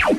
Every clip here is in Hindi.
तो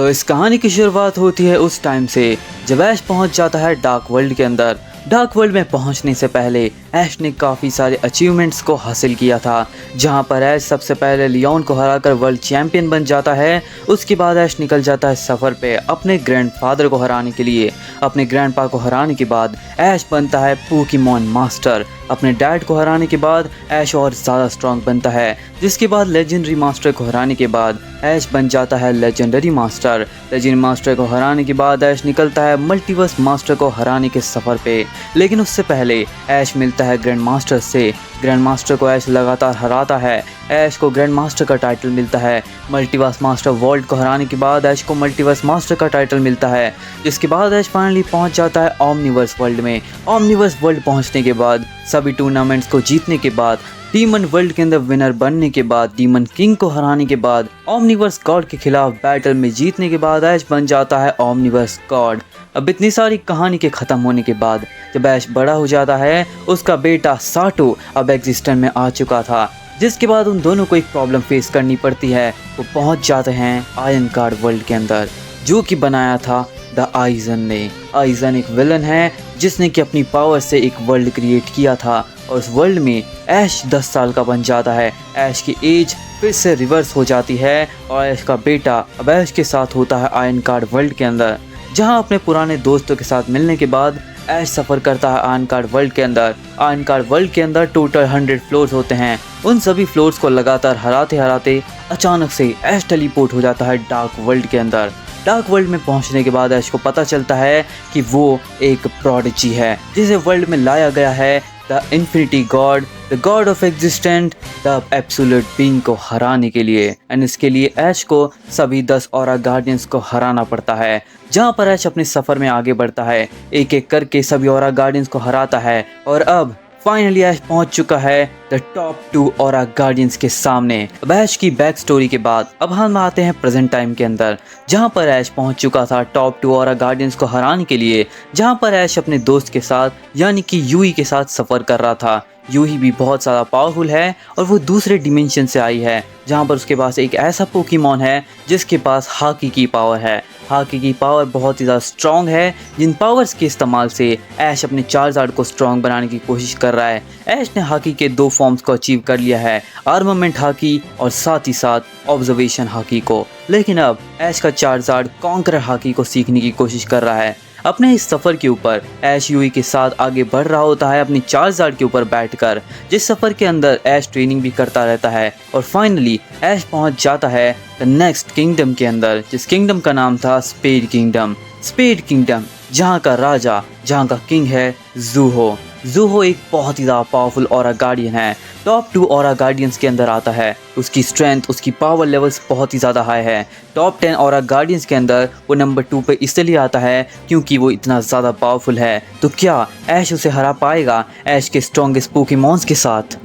इस कहानी की शुरुआत होती है उस टाइम से जब ऐश पहुंच जाता है डार्क वर्ल्ड के अंदर। डार्क वर्ल्ड में पहुंचने से पहले ऐश ने काफ़ी सारे अचीवमेंट्स को हासिल किया था, जहां पर ऐश सबसे पहले लियोन को हराकर वर्ल्ड चैंपियन बन जाता है। उसके बाद ऐश निकल जाता है सफ़र पे अपने ग्रैंडफादर को हराने के लिए। अपने ग्रैंडपा को हराने के बाद ऐश बनता है पोकेमॉन मास्टर। अपने डैड को हराने के बाद ऐश और ज़्यादा स्ट्रॉन्ग बनता है, जिसके बाद लेजेंडरी मास्टर को हराने के बाद ऐश बन जाता है लेजेंडरी मास्टर। लेजेंडरी मास्टर को हराने के बाद ऐश निकलता है मल्टीवर्स मास्टर को हराने के सफ़र पे। लेकिन उससे पहले ऐश मिलता है ग्रैंड मास्टर से। ग्रैंड मास्टर को ऐश लगातार हराता है। ऐश को ग्रैंड मास्टर का टाइटल मिलता है। मल्टीवर्स मास्टर वर्ल्ड को हराने के बाद ऐश को मल्टीवर्स मास्टर का टाइटल मिलता है, जिसके बाद ऐश फाइनली पहुंच जाता है ओमनीवर्स वर्ल्ड में। ओमनीवर्स वर्ल्ड पहुंचने के बाद सभी टूर्नामेंट्स को जीतने के बाद डीमन वर्ल्ड के अंदर विनर बनने के बाद डीमन किंग को हराने के बाद ओमनीवर्स गॉड के खिलाफ बैटल में जीतने के बाद ऐश बन जाता है ओमनीवर्स गॉड। अब इतनी सारी कहानी के ख़त्म होने के बाद जब ऐश बड़ा हो जाता है, उसका बेटा साटो अब एग्जिस्टेंस में आ चुका था, जिसके बाद उन दोनों को एक प्रॉब्लम फेस करनी पड़ती है। वो पहुंच जाते हैं आयरन कार्ड वर्ल्ड के अंदर, जो कि बनाया था द आइजन ने। आइजन एक विलन है जिसने कि अपनी पावर से एक वर्ल्ड क्रिएट किया था, और उस वर्ल्ड में ऐश 10 साल का बन जाता है। ऐश की एज फिर से रिवर्स हो जाती है और ऐश का बेटा अब ऐश के साथ होता है आयरन कार्ड वर्ल्ड के अंदर, जहां अपने पुराने दोस्तों के साथ मिलने के बाद ऐश सफ़र करता है आयरन कार्ड वर्ल्ड के अंदर। आयरन कार्ड वर्ल्ड के अंदर टोटल 100 फ्लोर्स होते हैं। उन सभी फ्लोर्स को लगातार हराते हराते अचानक से ऐश टेलीपोर्ट हो जाता है डार्क वर्ल्ड के अंदर। डार्क वर्ल्ड में पहुंचने के बाद ऐश को पता चलता है कि वो एक प्रोडिजी है, जिसे वर्ल्ड में लाया गया है the infinity God, the god of existent, the absolute being को हराने के लिए। एंड इसके लिए ऐश को सभी 10 ऑरा गार्डियंस को हराना पड़ता है, जहां पर ऐश अपने सफ़र में आगे बढ़ता है, एक एक करके सभी ऑरा गार्डियंस को हराता है। और अब फाइनली ऐश पहुंच चुका है द टॉप 2 ऑरा गार्डियंस के सामने। अब ऐश की बैक स्टोरी के बाद अब हम आते हैं प्रेजेंट टाइम के अंदर, जहां पर ऐश पहुंच चुका था टॉप 2 ऑरा गार्डियंस को हराने के लिए, जहां पर ऐश अपने दोस्त के साथ यानी कि यूई के साथ सफ़र कर रहा था। यूही भी बहुत ज़्यादा पावरफुल है और वो दूसरे डिमेंशन से आई है, जहाँ पर उसके पास एक ऐसा पोकेमॉन है जिसके पास हाकी की पावर है। हाकी की पावर बहुत ही ज़्यादा स्ट्रॉन्ग है, जिन पावर्स के इस्तेमाल से ऐश अपने चार्जार्ड को स्ट्रॉन्ग बनाने की कोशिश कर रहा है। ऐश ने हाकी के 2 फॉर्म्स को अचीव कर लिया है, आर्मामेंट हाकी और साथ ही साथ ऑब्जर्वेशन हाकी को। लेकिन अब ऐश का चार्जार्ड कॉन्करर हाकी को सीखने की कोशिश कर रहा है। अपने इस सफ़र के ऊपर ऐश यूई के साथ आगे बढ़ रहा होता है अपनी चार्जार्ड के ऊपर बैठकर, जिस सफ़र के अंदर ऐश ट्रेनिंग भी करता रहता है। और फाइनली ऐश पहुंच जाता है द नेक्स्ट किंगडम के अंदर, जिस किंगडम का नाम था स्पेड किंगडम। स्पेड किंगडम जहां का राजा, जहां का किंग है ज़ूहो। ज़ूहो एक बहुत ही ज़्यादा पावरफुल ऑरा गार्डियन है, टॉप 2 ऑरा गार्डियंस के अंदर आता है। उसकी स्ट्रेंथ, उसकी पावर लेवल्स बहुत ही ज़्यादा हाई है। टॉप 10 ऑरा गार्डियंस के अंदर वो नंबर 2 पे इसलिए आता है क्योंकि वो इतना ज़्यादा पावरफुल है। तो क्या ऐश उसे हरा पाएगा ऐश के स्ट्रॉन्गेस्ट पोकेमॉन्स के साथ?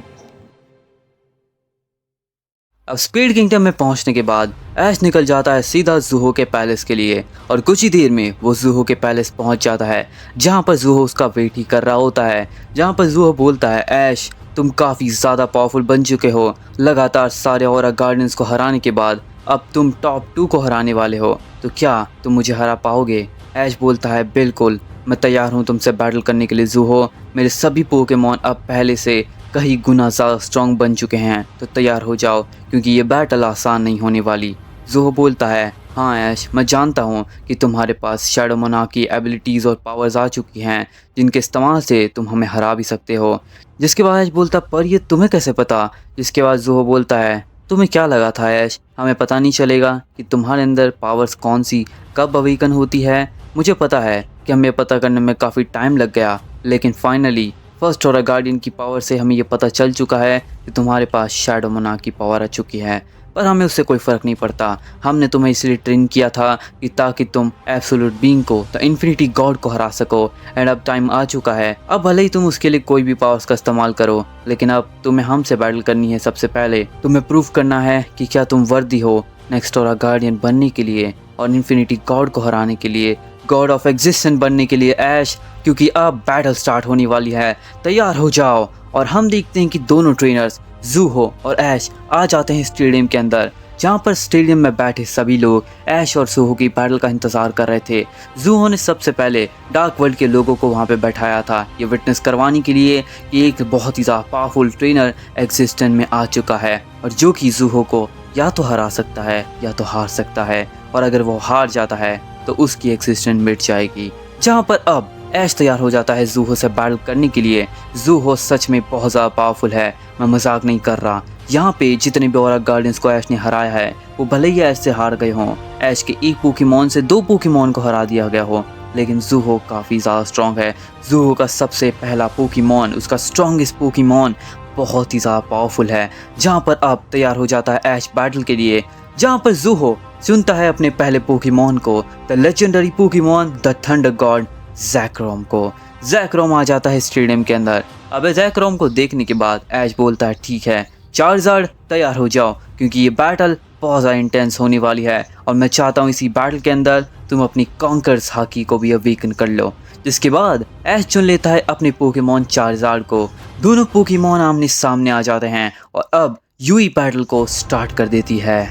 अब स्पीड किंगडम में पहुंचने के बाद ऐश निकल जाता है सीधा ज़ूहो के पैलेस के लिए, और कुछ ही देर में वो ज़ूहो के पैलेस पहुंच जाता है, जहां पर ज़ूहो उसका वेट ही कर रहा होता है। जहां पर ज़ूहो बोलता है, ऐश तुम काफ़ी ज़्यादा पावरफुल बन चुके हो, लगातार सारे ऑरा गार्डियंस को हराने के बाद अब तुम टॉप 2 को हराने वाले हो, तो क्या तुम मुझे हरा पाओगे? ऐश बोलता है, बिल्कुल मैं तैयार हूँ तुमसे बैटल करने के लिए ज़ूहो। मेरे सभी पोकेमॉन अब पहले से कहीं गुना ज़्यादा स्ट्रॉन्ग बन चुके हैं, तो तैयार हो जाओ क्योंकि ये बैटल आसान नहीं होने वाली। ज़ूहो बोलता है, हाँ ऐश मैं जानता हूँ कि तुम्हारे पास शैडो मोनार्क की एबिलिटीज़ और पावर्स आ चुकी हैं, जिनके इस्तेमाल से तुम हमें हरा भी सकते हो। जिसके बाद ऐश बोलता, पर ये तुम्हें कैसे पता? जिसके बाद ज़ूहो बोलता है, तुम्हें क्या लगा था ऐश, हमें पता नहीं चलेगा कि तुम्हारे अंदर पावर्स कौन सी कब अवेकन होती है? मुझे पता है कि हमें पता करने में काफ़ी टाइम लग गया, लेकिन फाइनली फर्स्ट ऑरा गार्डियन की पावर से हमें ये पता चल चुका है कि तुम्हारे पास शैडो मोनार्क की पावर आ चुकी है। पर हमें उससे कोई फ़र्क नहीं पड़ता। हमने तुम्हें इसलिए ट्रेन किया था कि ताकि तुम एब्सोल्यूट बीइंग को, द इन्फिनिटी गॉड को हरा सको। एंड अब टाइम आ चुका है। अब भले ही तुम उसके लिए कोई भी पावर्स का इस्तेमाल करो, लेकिन अब तुम्हें हमसे बैटल करनी है। सबसे पहले तुम्हें प्रूव करना है कि क्या तुम वर्दी हो नेक्स्टोरा गार्डियन बनने के लिए और इन्फिनिटी गॉड को हराने के लिए, गॉड ऑफ एग्जिस्टेंस बनने के लिए ऐश, क्योंकि अब बैटल स्टार्ट होने वाली है। तैयार हो जाओ। और हम देखते हैं कि दोनों ट्रेनर्स ज़ूहो और ऐश आ जाते हैं स्टेडियम के अंदर, जहाँ पर स्टेडियम में बैठे सभी लोग ऐश और ज़ूहो की बैटल का इंतज़ार कर रहे थे। ज़ूहो ने सबसे पहले डार्क वर्ल्ड के लोगों को वहाँ पे बैठाया था, ये विटनेस करवाने के लिए कि एक बहुत ही ज़्यादा पावरफुल ट्रेनर एग्जिस्टेंस में आ चुका है और जो कि ज़ूहो को या तो हरा सकता है या तो हार सकता है। और अगर वो हार जाता है तो उसकी एग्जिस्टेंस मिट जाएगी। जहाँ पर अब ऐश तैयार हो जाता है ज़ूहो से बैटल करने के लिए। ज़ूहो सच में बहुत ज़्यादा पावरफुल है, मैं मजाक नहीं कर रहा। यहाँ पे जितने भी और गार्डियंस को ऐश ने हराया है वो भले ही ऐश से हार गए हों, ऐश के एक पोकेमॉन से 2 पोकेमॉन को हरा दिया गया हो, लेकिन ज़ूहो काफ़ी ज़्यादा स्ट्रॉन्ग है। ज़ूहो का सबसे पहला पोकेमॉन, उसका स्ट्रॉन्गेस्ट पोकेमॉन बहुत ही ज़्यादा पावरफुल है। जहाँ पर अब तैयार हो जाता है ऐश बैटल के लिए, जहाँ पर ज़ूहो चुनता है अपने पहले पोकेमॉन को, the legendary Pokemon the thunder god Zekrom को। ज़ैक्रोम आ जाता है स्टेडियम के अंदर। अब ज़ैक्रोम को देखने के बाद ऐश बोलता है ठीक है चार्जर्ड तैयार हो जाओ, क्योंकि ये बैटल बहुत ज़्यादा इंटेंस होने वाली है और मैं चाहता हूँ इसी बैटल के अंदर तुम अपनी कॉन्कर्स हाकी को भी अवेकन कर लो। जिसके बाद ऐश चुन लेता है अपने पोकेमॉन चार्जर्ड को। दोनों पोकेमॉन आमने सामने आ जाते हैं और अब यूई बैटल को स्टार्ट कर देती है।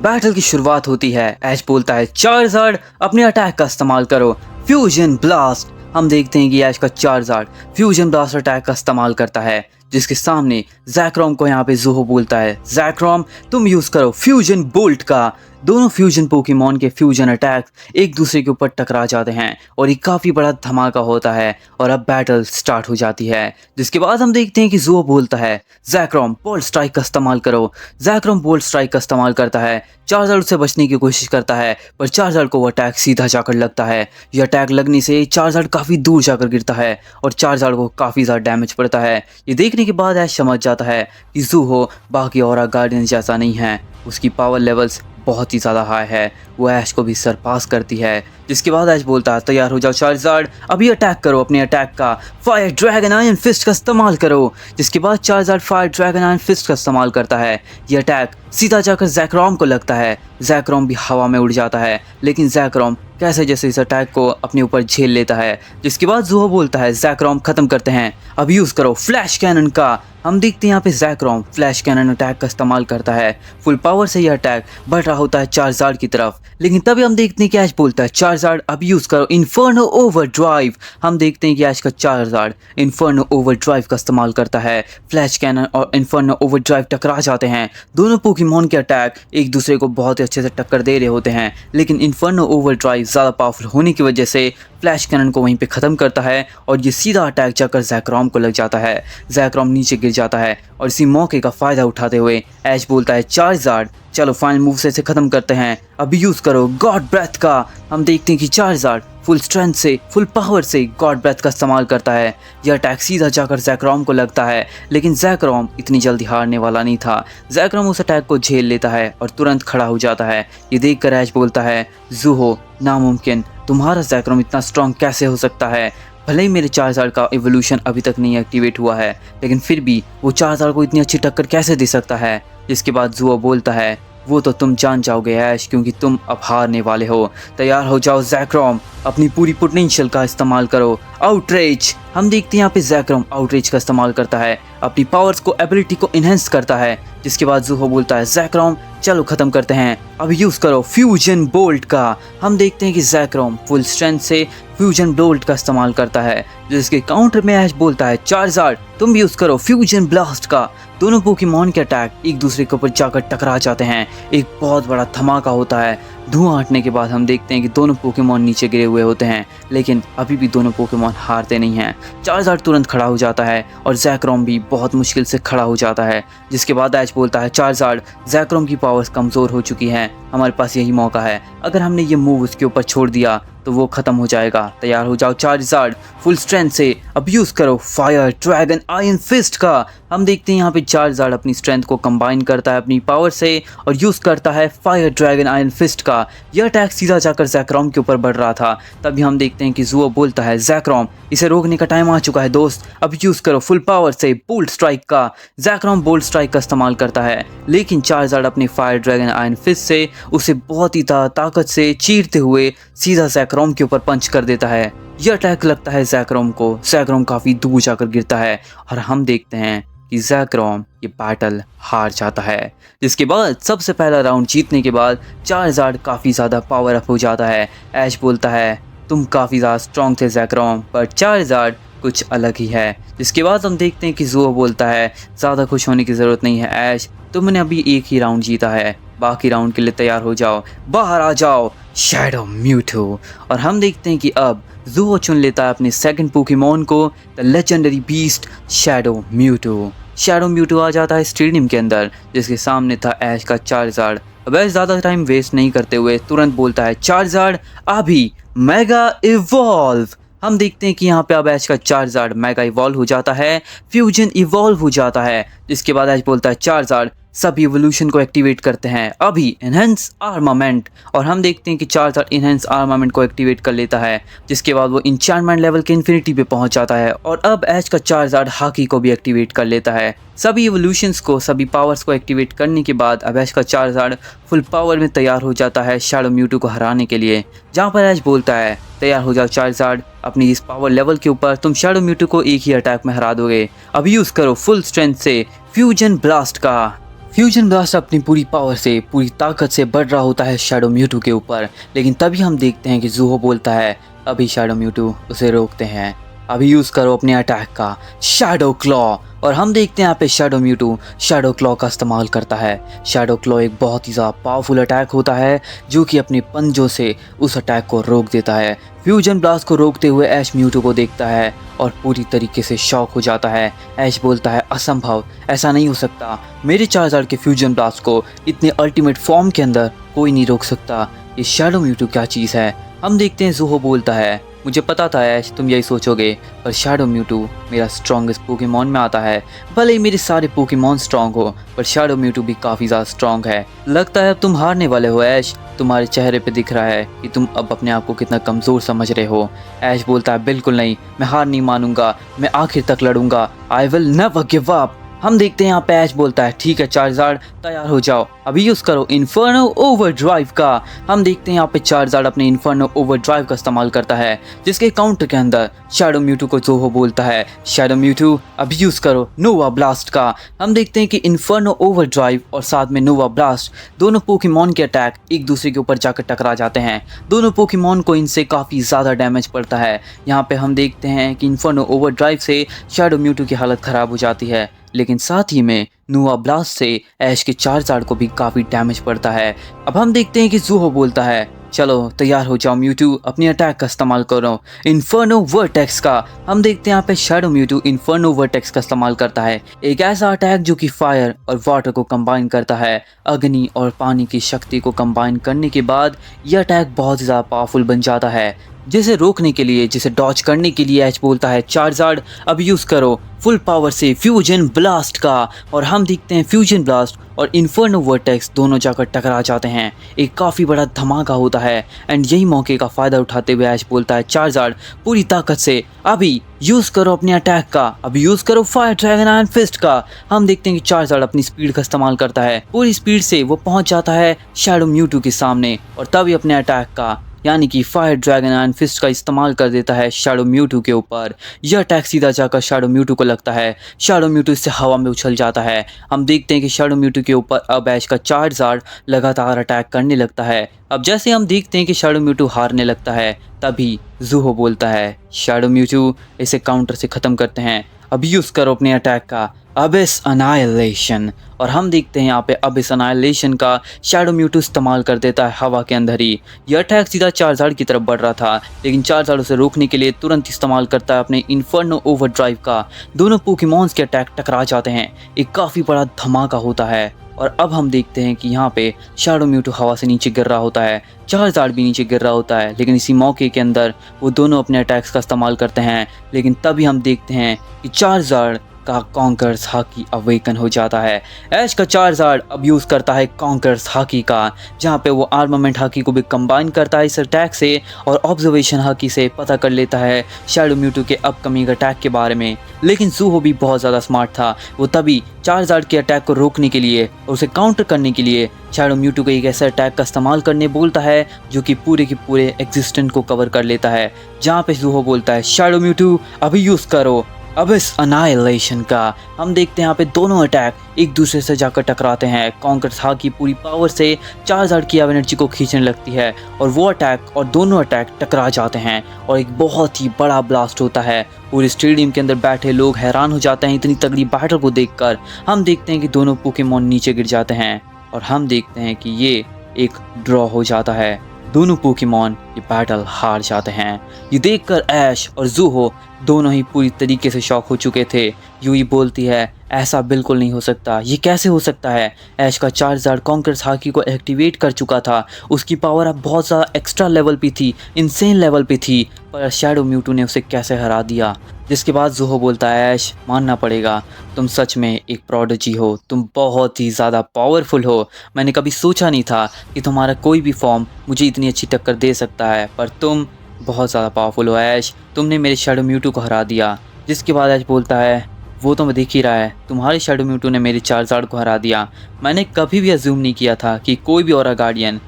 बैटल की शुरुआत होती है। ऐश बोलता है चार्जर्ड अपने अटैक का इस्तेमाल करो, फ्यूजन ब्लास्ट। हम देखते हैं कि ऐश का चार्जर्ड फ्यूजन ब्लास्ट अटैक का इस्तेमाल करता है, जिसके सामने ज़ैक्रोम को यहाँ पे ज़ूहो बोलता है ज़ैक्रोम तुम यूज़ करो फ्यूजन बोल्ट का। दोनों फ्यूजन पोकेमॉन के फ्यूजन अटैक एक दूसरे के ऊपर टकरा जाते हैं और एक काफ़ी बड़ा धमाका होता है और अब बैटल स्टार्ट हो जाती है। जिसके बाद हम देखते हैं कि ज़ूहो बोलता है ज़ैक्रोम बोल्ट स्ट्राइक का इस्तेमाल करो। ज़ैक्रोम बोल्ट स्ट्राइक का इस्तेमाल करता है। चार्जर्ड से बचने की कोशिश करता है पर चार्जर्ड को वो अटैक सीधा जाकर लगता है। यह अटैक लगने से चार्जर्ड काफ़ी दूर जाकर गिरता है और चार्जर्ड को काफ़ी ज़्यादा डैमेज पड़ता है। ये देखने के बाद ऐश समझ जाता है कि ज़ूहो बाकी और गार्डियन जैसा नहीं है, उसकी पावर लेवल्स बहुत ही ज़्यादा हाई है, वो ऐश को भी सरपास करती है। जिसके बाद ऐश बोलता है तैयार हो जाओ चार्जर्ड अभी अटैक करो, अपने अटैक का फायर ड्रैगन आयरन फिस्ट का इस्तेमाल करो। जिसके बाद Charizard fire dragon iron fist का इस्तेमाल करता है। ये अटैक सीधा जाकर ज़ैक्रोम को लगता है। ज़ैक्रोम भी हवा में उड़ जाता है, लेकिन ज़ैक्रोम कैसे जैसे इस अटैक को अपने ऊपर झेल लेता है। जिसके बाद ज़ूहो बोलता है ज़ैक्रोम ख़त्म करते हैं, अब यूज़ करो फ्लैश कैनन का। हम देखते हैं यहाँ पे ज़ैक्रोम फ्लैश कैनन अटैक का इस्तेमाल करता है। फुल पावर से यह अटैक बढ़ रहा होता है चार्जर्ड की तरफ, लेकिन तभी हम देखते हैं कि ऐश बोलता है चार्जर्ड अब यूज़ करो इन्फर्नो ओवरड्राइव। हम देखते हैं कि ऐश का चार्जर्ड इन्फर्नो ओवरड्राइव का इस्तेमाल करता है। फ्लैश कैनन और इन्फर्नो ओवरड्राइव टकरा जाते हैं। दोनों पोकेमॉन के अटैक एक दूसरे को बहुत ही अच्छे से टक्कर दे रहे होते हैं, लेकिन इन्फर्नो ओवरड्राइव ज़्यादा पावरफुल होने की वजह से फ्लैश कैनन को वहीं पे ख़त्म करता है और ये सीधा अटैक जाकर ज़ैक्रोम को लग जाता है। ज़ैक्रोम नीचे गिर जाता है और इसी मौके का फ़ायदा उठाते हुए ऐश बोलता है चार्जर्ड चलो फाइनल मूव से इसे ख़त्म करते हैं, अभी यूज़ करो गॉड ब्रेथ का। हम देखते हैं कि चार्जर्ड फुल स्ट्रेंथ से फुल पावर से गॉड ब्रेथ का इस्तेमाल करता है। यह अटैक सीधा जाकर ज़ैक्रोम को लगता है, लेकिन ज़ैक्रोम इतनी जल्दी हारने वाला नहीं था। ज़ैक्रोम उस अटैक को झेल लेता है और तुरंत खड़ा हो जाता है। ये देखकर ऐश बोलता है ज़ूहो नामुमकिन, तुम्हारा ज़ैक्रोम इतना स्ट्रॉन्ग कैसे हो सकता है। भले ही मेरे चार्जर्ड का एवोल्यूशन अभी तक नहीं एक्टिवेट हुआ है, लेकिन फिर भी वो चार्जर्ड को इतनी अच्छी टक्कर कैसे दे सकता है। जिसके बाद ज़ूहो बोलता है वो तो तुम जान जाओगे ऐश, क्योंकि तुम अब हारने वाले हो। तैयार हो जाओ ज़ैक्रोम अपनी पूरी पोटेंशियल का इस्तेमाल करो आउटरेज। हम देखते हैं यहाँ पे ज़ैक्रोम आउटरेज का इस्तेमाल करता है, अपनी पावर्स को एबिलिटी को इन्हेंस करता है। जिसके बाद ज़ूहो बोलता है ज़ैक्रोम चलो ख़त्म करते हैं, अब यूज़ करो फ्यूजन बोल्ट का। हम देखते हैं कि ज़ैक्रोम फुल स्ट्रेंथ से फ्यूजन बोल्ट का इस्तेमाल करता है, जिसके काउंटर में ऐश बोलता है चार्जर्ड तुम भी यूज़ करो फ्यूजन ब्लास्ट का। दोनों पोकेमॉन के अटैक एक दूसरे के ऊपर जाकर टकरा जाते हैं। एक बहुत बड़ा धमाका होता है। धुआं हटने के बाद हम देखते हैं कि दोनों पोकेमॉन नीचे गिरे हुए होते हैं, लेकिन अभी भी दोनों पोकेमॉन हारते नहीं हैं। चार्जर्ड तुरंत खड़ा हो जाता है और ज़ैक्रोम भी बहुत मुश्किल से खड़ा हो जाता है। जिसके बाद ऐश बोलता है चार्जर्ड ज़ैक्रोम की पावर्स कमज़ोर हो चुकी हैं, हमारे पास यही मौका है, अगर हमने ये मूव उसके ऊपर छोड़ दिया तो वो ख़त्म हो जाएगा। तैयार हो जाओ चार्जर्ड फुल स्ट्रेंथ से अब यूज़ करो फायर ड्रैगन आयरन फिस्ट का। हम देखते हैं यहाँ पे चार्जार्ड अपनी स्ट्रेंथ को कंबाइन करता है अपनी पावर से और यूज़ करता है फायर ड्रैगन आयरन फिस्ट का। यह अटैक सीधा जाकर ज़ैक्रोम के ऊपर बढ़ रहा था। तभी हम देखते हैं कि ज़ुओ बोलता है, ज़ैक्रोम इसे रोकने का टाइम आ चुका है दोस्त, अब यूज़ करो फुल पावर से बोल्ट स्ट्राइक का। ज़ैक्रोम बोल्ट स्ट्राइक का इस्तेमाल करता है, लेकिन चार्जार्ड अपने फायर ड्रैगन आयरन फिस्ट से उसे बहुत ही ताकत से चीरते हुए सीधा ज़ैक्रोम के ऊपर पंच कर देता है। यह अटैक लगता है ज़ैक्रोम को, ज़ैक्रोम काफ़ी दूर जाकर गिरता है और हम देखते हैं कि ज़ैक्रोम ये बैटल हार जाता है। जिसके बाद सबसे पहला राउंड जीतने के बाद चार्जार्ड काफ़ी ज़्यादा पावर अप हो जाता है। ऐश बोलता है, तुम काफ़ी ज़्यादा स्ट्रॉन्ग थे ज़ैक्रोम, पर चार्जार्ड कुछ अलग ही है। जिसके बाद हम देखते हैं कि ज़ुओ बोलता है, ज़्यादा खुश होने की ज़रूरत नहीं है ऐश, तुमने अभी एक ही राउंड जीता है, बाकी राउंड के लिए तैयार हो जाओ, बाहर आ जाओ शैडो म्यूटू। और हम देखते हैं कि अब ज़ुओ चुन लेता है अपने सेकंड पोकेमॉन को, the legendary beast shadow Mewtwo. Shadow Mewtwo आ जाता है स्टेडियम के अंदर, जिसके सामने था ऐश का चार्जार्ड। अब ऐश ज़्यादा टाइम वेस्ट नहीं करते हुए तुरंत बोलता है, चार्जार्ड अभी मेगा इवॉल्व। हम देखते हैं कि यहाँ पे अब ऐश का चार्जार्ड मेगा इवॉल्व हो जाता है, फ्यूजन इवॉल्व हो जाता है। जिसके बाद ऐश बोलता है, चार्जार्ड सब इवोल्यूशन को एक्टिवेट करते हैं अभी, एनहेंस आर्मामेंट। और हम देखते हैं कि चार्जार्ड इनहेंस आर्मामेंट को एक्टिवेट कर लेता है, जिसके बाद वो इंचार्टमेंट लेवल के इन्फिनिटी पे पहुंच जाता है। और अब ऐश का चार्जार्ड हाकी को भी एक्टिवेट कर लेता है। सभी इवोल्यूशंस को, सभी पावर्स को एक्टिवेट करने के बाद अब ऐश का चार्जार्ड फुल पावर में तैयार हो जाता है शैडो म्यूटू को हराने के लिए। जहाँ पर ऐश बोलता है, तैयार हो जाओ चार्जार्ड, अपनी इस पावर लेवल के ऊपर तुम शैडो म्यूटू को एक ही अटैक में हरा दोगे, अब यूज़ करो फुल स्ट्रेंथ से फ्यूजन ब्लास्ट का। फ्यूजन ब्लास्ट अपनी पूरी पावर से, पूरी ताकत से बढ़ रहा होता है शैडो म्यूटू के ऊपर। लेकिन तभी हम देखते हैं कि ज़ुओ बोलता है, अभी शैडो म्यूटू उसे रोकते हैं, अभी यूज़ करो अपने अटैक का शैडो क्लॉ। और हम देखते हैं यहाँ पे शैडो म्यूटू शैडो क्लॉ का इस्तेमाल करता है। शैडो क्लॉ एक बहुत ही ज़्यादा पावरफुल अटैक होता है, जो कि अपने पंजों से उस अटैक को रोक देता है। फ्यूजन ब्लास्ट को रोकते हुए ऐश म्यूटू को देखता है और पूरी तरीके से शॉक हो जाता है। ऐश बोलता है, असंभव, ऐसा नहीं हो सकता, मेरे चार्जार्ड के फ्यूजन ब्लास्ट को इतने अल्टीमेट फॉर्म के अंदर कोई नहीं रोक सकता, ये शैडो म्यूटू क्या चीज़ है। हम देखते हैं ज़ुओ बोलता है, मुझे पता था ऐश तुम यही सोचोगे, पर शैडो म्यूटू मेरा स्ट्रॉन्गेस्ट पोकेमॉन में आता है। भले ही मेरे सारे पोकेमॉन स्ट्रॉन्ग हो, पर शैडो म्यूटू भी काफ़ी ज़्यादा स्ट्रॉन्ग है। लगता है अब तुम हारने वाले हो ऐश, तुम्हारे चेहरे पे दिख रहा है कि तुम अब अपने आप को कितना कमज़ोर समझ रहे हो। ऐश बोलता है, बिल्कुल नहीं, मैं हार नहीं मानूंगा, मैं आखिर तक लड़ूंगा, I will never give up. हम देखते हैं यहाँ पे ऐश बोलता है, ठीक है चार्जार्ड तैयार हो जाओ, अभी यूज़ करो इन्फर्नो ओवरड्राइव का। हम देखते हैं यहाँ पे चार्जार्ड अपने इन्फर्नो ओवरड्राइव का इस्तेमाल करता है, जिसके काउंटर के अंदर शैडो म्यूटू को ज़ुओ बोलता है, शैडो म्यूटू अभी यूज़ करो नोवा ब्लास्ट का। हम देखते हैं कि इन्फर्नो ओवरड्राइव और साथ में नोवा ब्लास्ट दोनों पोकेमॉन के अटैक एक दूसरे के ऊपर जाकर टकरा जाते हैं। दोनों पोकेमॉन को इनसे काफ़ी ज़्यादा डैमेज पड़ता है। यहाँ पे हम देखते हैं कि इन्फर्नो ओवरड्राइव से शैडो म्यूटू की हालत ख़राब हो जाती है, लेकिन साथ ही में नोवा ब्लास्ट से ऐश के चार्जार्ड को भी काफ़ी डैमेज पड़ता है। अब हम देखते हैं कि ज़ुओ बोलता है, चलो तैयार हो जाओ म्यूटू, अपनी अटैक का इस्तेमाल करो इन्फर्नो वर्टेक्स का। हम देखते हैं यहाँ पे शैडो म्यूटू इन्फर्नो वर्टेक्स का इस्तेमाल करता है, एक ऐसा अटैक जो कि फायर और वाटर को कंबाइन करता है। अग्नि और पानी की शक्ति को कंबाइन करने के बाद यह अटैक बहुत ज़्यादा पावरफुल बन जाता है, जिसे रोकने के लिए, जिसे डॉज करने के लिए ऐश बोलता है, चार्जार्ड अब यूज़ करो फुल पावर से फ्यूजन ब्लास्ट का। और हम देखते हैं फ्यूजन ब्लास्ट और इन्फर्नो वर्टेक्स दोनों जाकर टकरा जाते हैं, एक काफ़ी बड़ा धमाका होता है। एंड यही मौके का फ़ायदा उठाते हुए ऐश बोलता है, चार्जार्ड पूरी ताकत से अभी यूज़ करो अपने अटैक का, अभी यूज़ करो फायर ड्रैगन आयरन फिस्ट का। हम देखते हैं कि चार्जार्ड अपनी स्पीड का इस्तेमाल करता है, पूरी स्पीड से वो पहुंच जाता है शैडो म्यूटू के सामने और तभी अपने अटैक का यानी कि फायर ड्रैगन आयरन फिस्ट का इस्तेमाल कर देता है शैडो म्यूटू के ऊपर। यह अटैक सीधा जाकर शैडो म्यूटू को लगता है, शैडो म्यूटू इससे हवा में उछल जाता है। हम देखते हैं कि शैडो म्यूटू के ऊपर अब ऐश का चार्जार्ड लगातार अटैक करने लगता है। अब जैसे हम देखते हैं कि शैडो म्यूटू हारने लगता है, तभी ज़ुओ बोलता है, शैडो म्यूटू इसे काउंटर से ख़त्म करते हैं, अब यूज़ करो अपने अटैक का अबिस अनाइलेशन। और हम देखते हैं यहाँ पे अबिस अनाइलेशन का शैडो म्यूटू इस्तेमाल कर देता है हवा के अंदर ही। यह अटैक सीधा चार्जार्ड की तरफ बढ़ रहा था, लेकिन चार्जार्ड उसे रोकने के लिए तुरंत इस्तेमाल करता है अपने इन्फर्नो ओवरड्राइव का। दोनों पोकेमॉन्स के अटैक टकरा जाते हैं, एक काफ़ी बड़ा धमाका होता है। और अब हम देखते हैं कि यहाँ पे शैडो म्यूटू हवा से नीचे गिर रहा होता है, चार्जार्ड भी नीचे गिर रहा होता है, लेकिन इसी मौके के अंदर वो दोनों अपने अटैक्स का इस्तेमाल करते हैं। लेकिन तभी हम देखते हैं कि चार्जार्ड का कॉन्कर्स हाकी अवेकन हो जाता है। ऐश का चार्जार्ड अब यूज़ करता है कॉन्कर्स हाकी का, जहाँ पे वो आर्मामेंट हाकी को भी कंबाइन करता है इस अटैक से और ऑब्जर्वेशन हाकी से पता कर लेता है शैडो म्यूटू के अपकमिंग अटैक के बारे में। लेकिन ज़ूहो भी बहुत ज़्यादा स्मार्ट था, वो तभी चार्जार्ड के अटैक को रोकने के लिए और उसे काउंटर करने के लिए शैडो म्यूटू को एक ऐसे अटैक का इस्तेमाल करने बोलता है जो कि पूरे के पूरे एग्जिस्टेंट को कवर कर लेता है। जहाँ पे ज़ूहो बोलता है शैडो म्यूटू अभी यूज़ करो अब इस अनाइलेशन का। हम देखते हैं यहाँ पे दोनों अटैक एक दूसरे से जाकर टकराते हैं। कॉन्कर्स हाकी पूरी पावर से चार्जार्ड की एनर्जी को खींचने लगती है और वो अटैक और दोनों अटैक टकरा जाते हैं और एक बहुत ही बड़ा ब्लास्ट होता है। पूरे स्टेडियम के अंदर बैठे लोग हैरान हो जाते हैं इतनी तगड़ी बैटल को देखकर। हम देखते हैं कि दोनों पोकेमॉन नीचे गिर जाते हैं और हम देखते हैं कि ये एक ड्रॉ हो जाता है। दोनों पोकेमॉन ये बैटल हार जाते हैं। ये देखकर ऐश और ज़ूहो दोनों ही पूरी तरीके से शॉक हो चुके थे। यूई बोलती है ऐसा बिल्कुल नहीं हो सकता, ये कैसे हो सकता है। ऐश का चार्जार्ड कॉन्कर्स हाकी को एक्टिवेट कर चुका था, उसकी पावर अब बहुत ज़्यादा एक्स्ट्रा लेवल पे थी, इंसेन लेवल पे थी, पर शैडो म्यूटू ने उसे कैसे हरा दिया। जिसके बाद ज़ूहो बोलता है ऐश मानना पड़ेगा, तुम सच में एक प्रोडिजी हो, तुम बहुत ही ज़्यादा पावरफुल हो। मैंने कभी सोचा नहीं था कि तुम्हारा कोई भी फॉर्म मुझे इतनी अच्छी टक्कर दे सकता है, पर तुम बहुत ज़्यादा पावरफुल हो ऐश, तुमने मेरे शैडो म्यूटू को हरा दिया। जिसके बाद ऐश बोलता है वो तो मैं देख ही रहा है, तुम्हारे शैडो म्यूटू ने मेरे चार्जार्ड को हरा दिया। मैंने कभी भी अज्यूम नहीं किया था कि कोई भी ऑरा गार्डियन